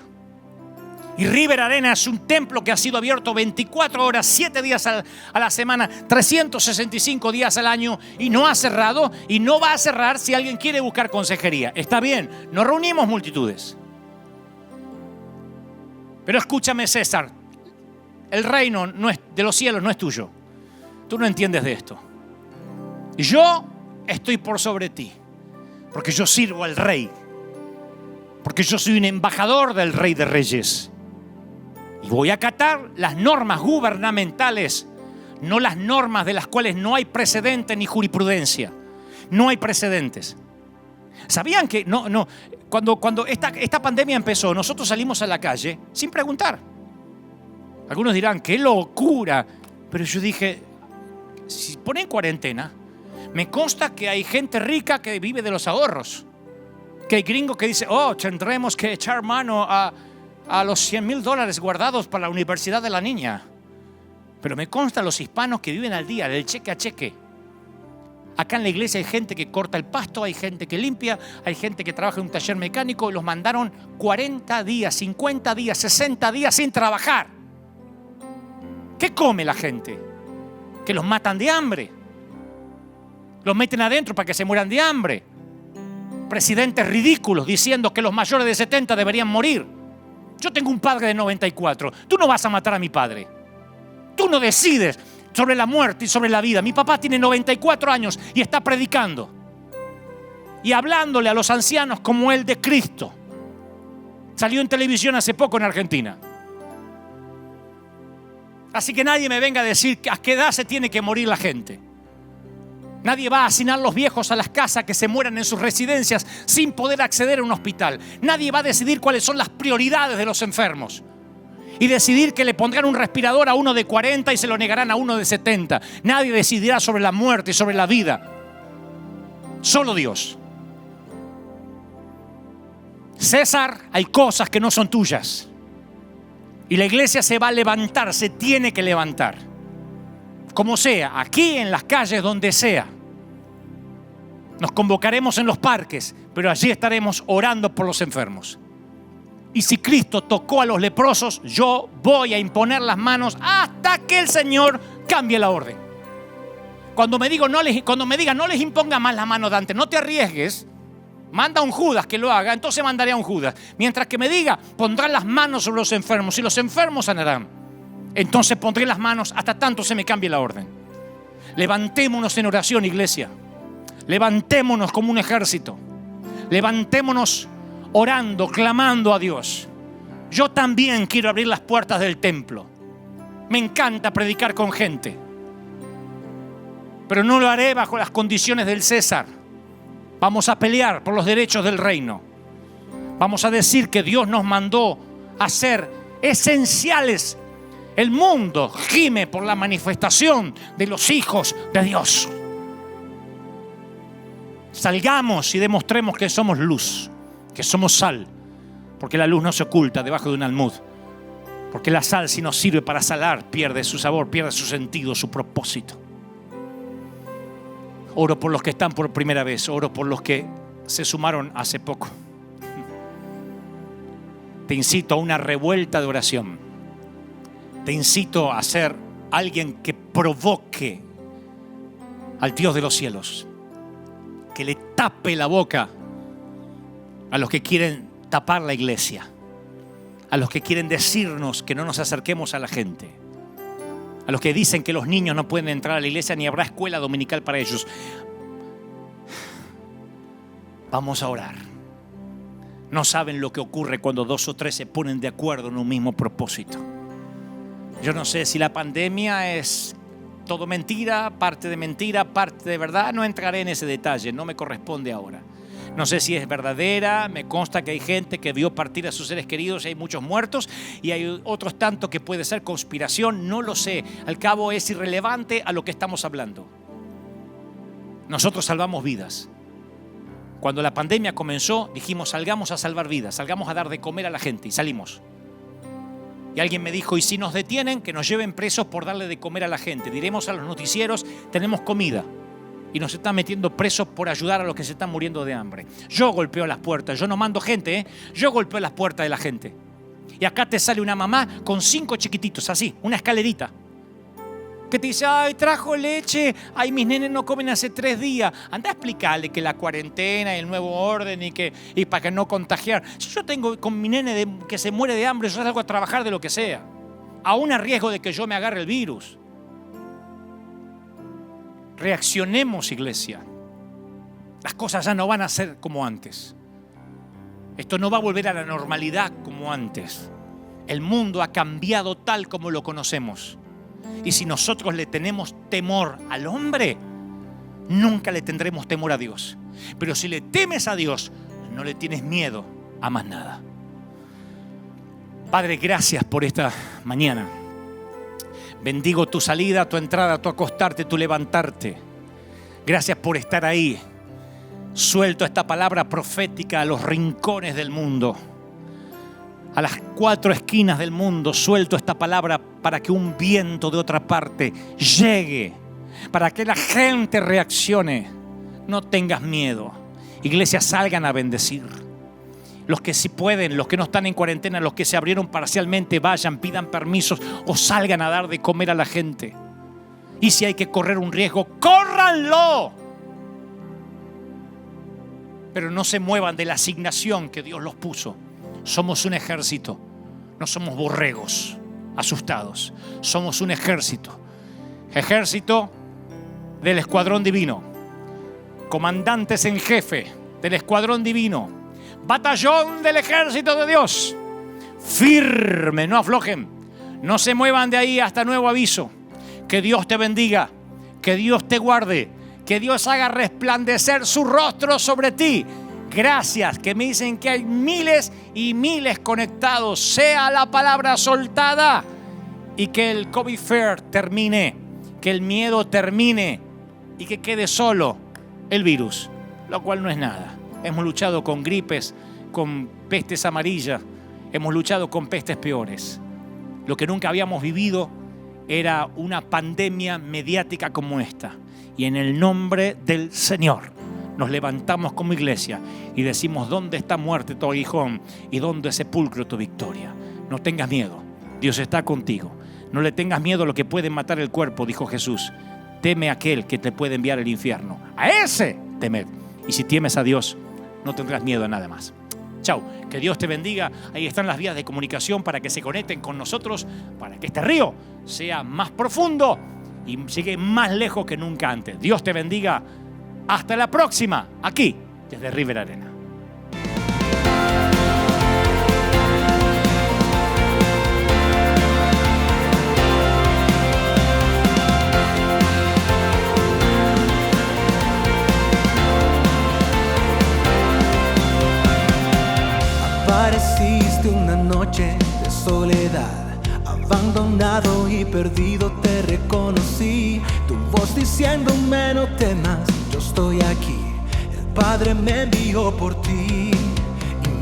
Y River Arena es un templo que ha sido abierto 24 horas, 7 días a la semana, 365 días al año, y no ha cerrado y no va a cerrar si alguien quiere buscar consejería. Está bien, no reunimos multitudes. Pero escúchame, César, el reino de los cielos no es tuyo. Tú no entiendes de esto. Yo estoy por sobre ti, porque yo sirvo al rey, porque yo soy un embajador del Rey de Reyes. Y voy a acatar las normas gubernamentales, no las normas de las cuales no hay precedente ni jurisprudencia. No hay precedentes. ¿Sabían que cuando esta pandemia empezó, nosotros salimos a la calle sin preguntar? Algunos dirán, ¡qué locura! Pero yo dije, si ponen cuarentena, me consta que hay gente rica que vive de los ahorros. Que hay gringos que dicen, tendremos que echar mano a los $100,000 guardados para la universidad de la niña. Pero me consta los hispanos que viven al día, del cheque a cheque. Acá en la iglesia hay gente que corta el pasto, hay gente que limpia, hay gente que trabaja en un taller mecánico y los mandaron 40 días, 50 días, 60 días sin trabajar. ¿Qué come la gente? Que los matan de hambre. Los meten adentro para que se mueran de hambre. Presidentes ridículos diciendo que los mayores de 70 deberían morir. Yo tengo un padre de 94. Tú no vas a matar a mi padre. Tú no decides sobre la muerte y sobre la vida. Mi papá tiene 94 años y está predicando y hablándole a los ancianos como el de Cristo. Salió en televisión hace poco en Argentina. Así que nadie me venga a decir a qué edad se tiene que morir la gente. Nadie va a asignar los viejos a las casas que se mueran en sus residencias sin poder acceder a un hospital. Nadie va a decidir cuáles son las prioridades de los enfermos y decidir que le pondrán un respirador a uno de 40 y se lo negarán a uno de 70. Nadie decidirá sobre la muerte y sobre la vida. Solo Dios. César, hay cosas que no son tuyas. Y la iglesia se va a levantar, se tiene que levantar. Como sea, aquí en las calles, donde sea. Nos convocaremos en los parques, pero allí estaremos orando por los enfermos. Y si Cristo tocó a los leprosos, yo voy a imponer las manos hasta que el Señor cambie la orden. Cuando me diga no les imponga más las manos, Dante, no te arriesgues, manda a un Judas que lo haga, entonces mandaré a un Judas. Mientras que me diga, pondrán las manos sobre los enfermos y los enfermos sanarán. Entonces pondré las manos hasta tanto se me cambie la orden. Levantémonos en oración, iglesia. Levantémonos como un ejército. Levantémonos orando, clamando a Dios. Yo también quiero abrir las puertas del templo. Me encanta predicar con gente. Pero no lo haré bajo las condiciones del César. Vamos a pelear por los derechos del reino. Vamos a decir que Dios nos mandó a ser esenciales. El mundo gime por la manifestación de los hijos de Dios. Salgamos y demostremos que somos luz. que somos sal, porque la luz no se oculta debajo de un almud, porque la sal, si no sirve para salar, pierde su sabor, pierde su sentido, su propósito. Oro por los que están por primera vez, oro por los que se sumaron hace poco. Te incito a una revuelta de oración. Te incito a ser alguien que provoque al Dios de los cielos, que le tape la boca a los que quieren tapar la iglesia, a los que quieren decirnos que no nos acerquemos a la gente, a los que dicen que los niños no pueden entrar a la iglesia ni habrá escuela dominical para ellos. Vamos a orar. No saben lo que ocurre cuando 2 o 3 se ponen de acuerdo en un mismo propósito. Yo no sé si la pandemia es todo mentira, parte de verdad. No entraré en ese detalle, no me corresponde ahora. No sé si es verdadera, me consta que hay gente que vio partir a sus seres queridos y hay muchos muertos y hay otros tantos que puede ser conspiración, no lo sé. Al cabo es irrelevante a lo que estamos hablando. Nosotros salvamos vidas. Cuando la pandemia comenzó, dijimos salgamos a salvar vidas, salgamos a dar de comer a la gente y salimos. Y alguien me dijo, ¿y si nos detienen? Que nos lleven presos por darle de comer a la gente. Diremos a los noticieros, tenemos comida. Y nos están metiendo presos por ayudar a los que se están muriendo de hambre. Yo golpeo las puertas, yo no mando gente, yo golpeo las puertas de la gente. Y acá te sale una mamá con 5 chiquititos, así, una escalerita. Que te dice, ay, trajo leche, ay, mis nenes no comen hace 3 días. Anda a explicarle que la cuarentena y el nuevo orden y para que no contagiar. Si yo tengo con mi nene que se muere de hambre, yo salgo a trabajar de lo que sea, aún a riesgo de que yo me agarre el virus. Reaccionemos, iglesia. Las cosas ya no van a ser como antes. Esto no va a volver a la normalidad como antes. El mundo ha cambiado tal como lo conocemos. Y si nosotros le tenemos temor al hombre, nunca le tendremos temor a Dios. Pero si le temes a Dios, no le tienes miedo a más nada. Padre, gracias por esta mañana. Bendigo tu salida, tu entrada, tu acostarte, tu levantarte. Gracias por estar ahí. Suelto esta palabra profética a los rincones del mundo. A las 4 esquinas del mundo suelto esta palabra para que un viento de otra parte llegue, para que la gente reaccione. No tengas miedo. Iglesias, salgan a bendecir. Los que sí pueden, los que no están en cuarentena, los que se abrieron parcialmente, vayan, pidan permisos o salgan a dar de comer a la gente. Y si hay que correr un riesgo, ¡córranlo! Pero no se muevan de la asignación que Dios los puso. Somos un ejército, no somos borregos asustados. Somos un ejército. Ejército del escuadrón divino. Comandantes en jefe del escuadrón divino. Batallón del ejército de Dios. Firme, no aflojen. No se muevan de ahí hasta nuevo aviso. Que Dios te bendiga. Que Dios te guarde. Que Dios haga resplandecer su rostro sobre ti. Gracias, que me dicen que hay miles y miles conectados. Sea la palabra soltada y que el COVID fair termine, que el miedo termine y que quede solo el virus, lo cual no es nada. Hemos luchado con gripes, con pestes amarillas, hemos luchado con pestes peores. Lo que nunca habíamos vivido era una pandemia mediática como esta. Y en el nombre del Señor nos levantamos como iglesia y decimos: ¿dónde está muerte tu aguijón y dónde sepulcro tu victoria? No tengas miedo, Dios está contigo. No le tengas miedo a lo que puede matar el cuerpo, dijo Jesús. Teme a aquel que te puede enviar al infierno. A ese temed. Y si temes a Dios, no tendrás miedo a nada más. Chau, que Dios te bendiga. Ahí están las vías de comunicación para que se conecten con nosotros, para que este río sea más profundo y llegue más lejos que nunca antes. Dios te bendiga. Hasta la próxima, aquí, desde River Arena. Apareciste una noche de soledad, abandonado y perdido te reconocí. Tu voz diciéndome no temas, yo estoy aquí. El Padre me envió por ti.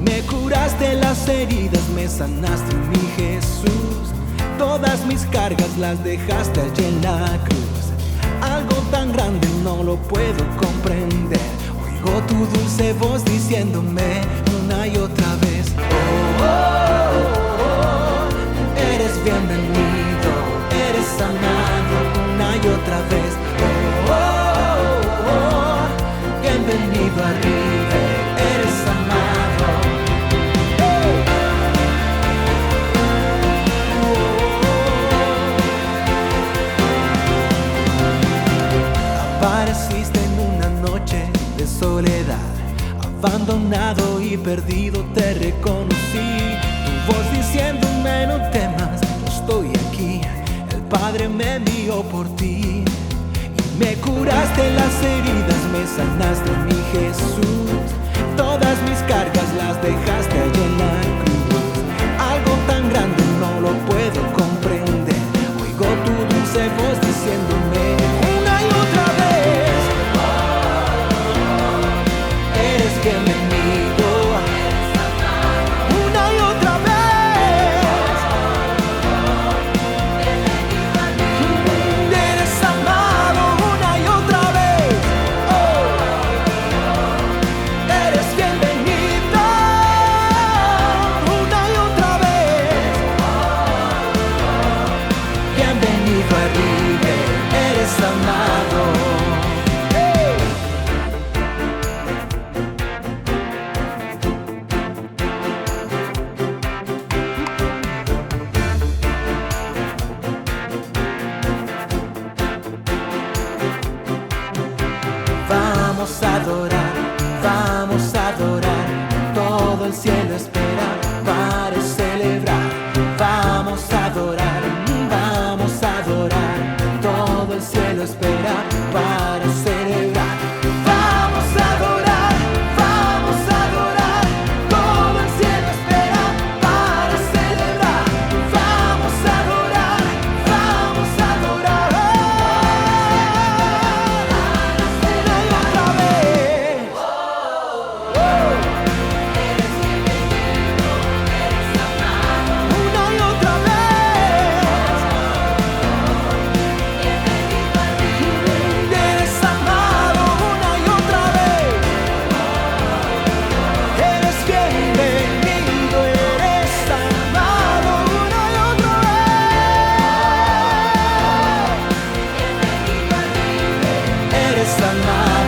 Me curaste las heridas, me sanaste, mi Jesús. Todas mis cargas las dejaste allí en la cruz. Algo tan grande no lo puedo comprender. Oigo tu dulce voz diciéndome una y otra vez: oh, oh, oh, eres bienvenido, eres amado una y otra vez. Oh, oh, oh, bienvenido arriba, eres amado. Apareciste en una noche de soledad, abandonado y perdido te reconocí. Tu voz diciéndome no temas, yo estoy aquí, el Padre me envió por ti. Y me curaste las heridas, me sanaste, mi Jesús. Todas mis cargas las dejaste allí en la cruz. Algo tan grande no lo puedo comprender. Oigo tu dulce voz diciéndome una y otra vez: eres bienvenido. Una y otra vez: eres amado. Una y otra vez: eres bienvenido. Una y otra vez: bienvenido arriba, eres amado. Vamos a adorar, vamos a adorar. Todo el cielo espera para celebrar. Vamos a adorar, vamos a adorar. Todo el cielo espera para celebrar. Vamos a adorar, vamos a adorar. Todo el cielo espera para celebrar. Vamos a adorar, vamos a adorar. Una y otra vez. Una y otra vez. Eres amado una y otra vez. Eres bienvenido, eres amado una y otra vez. Eres amado.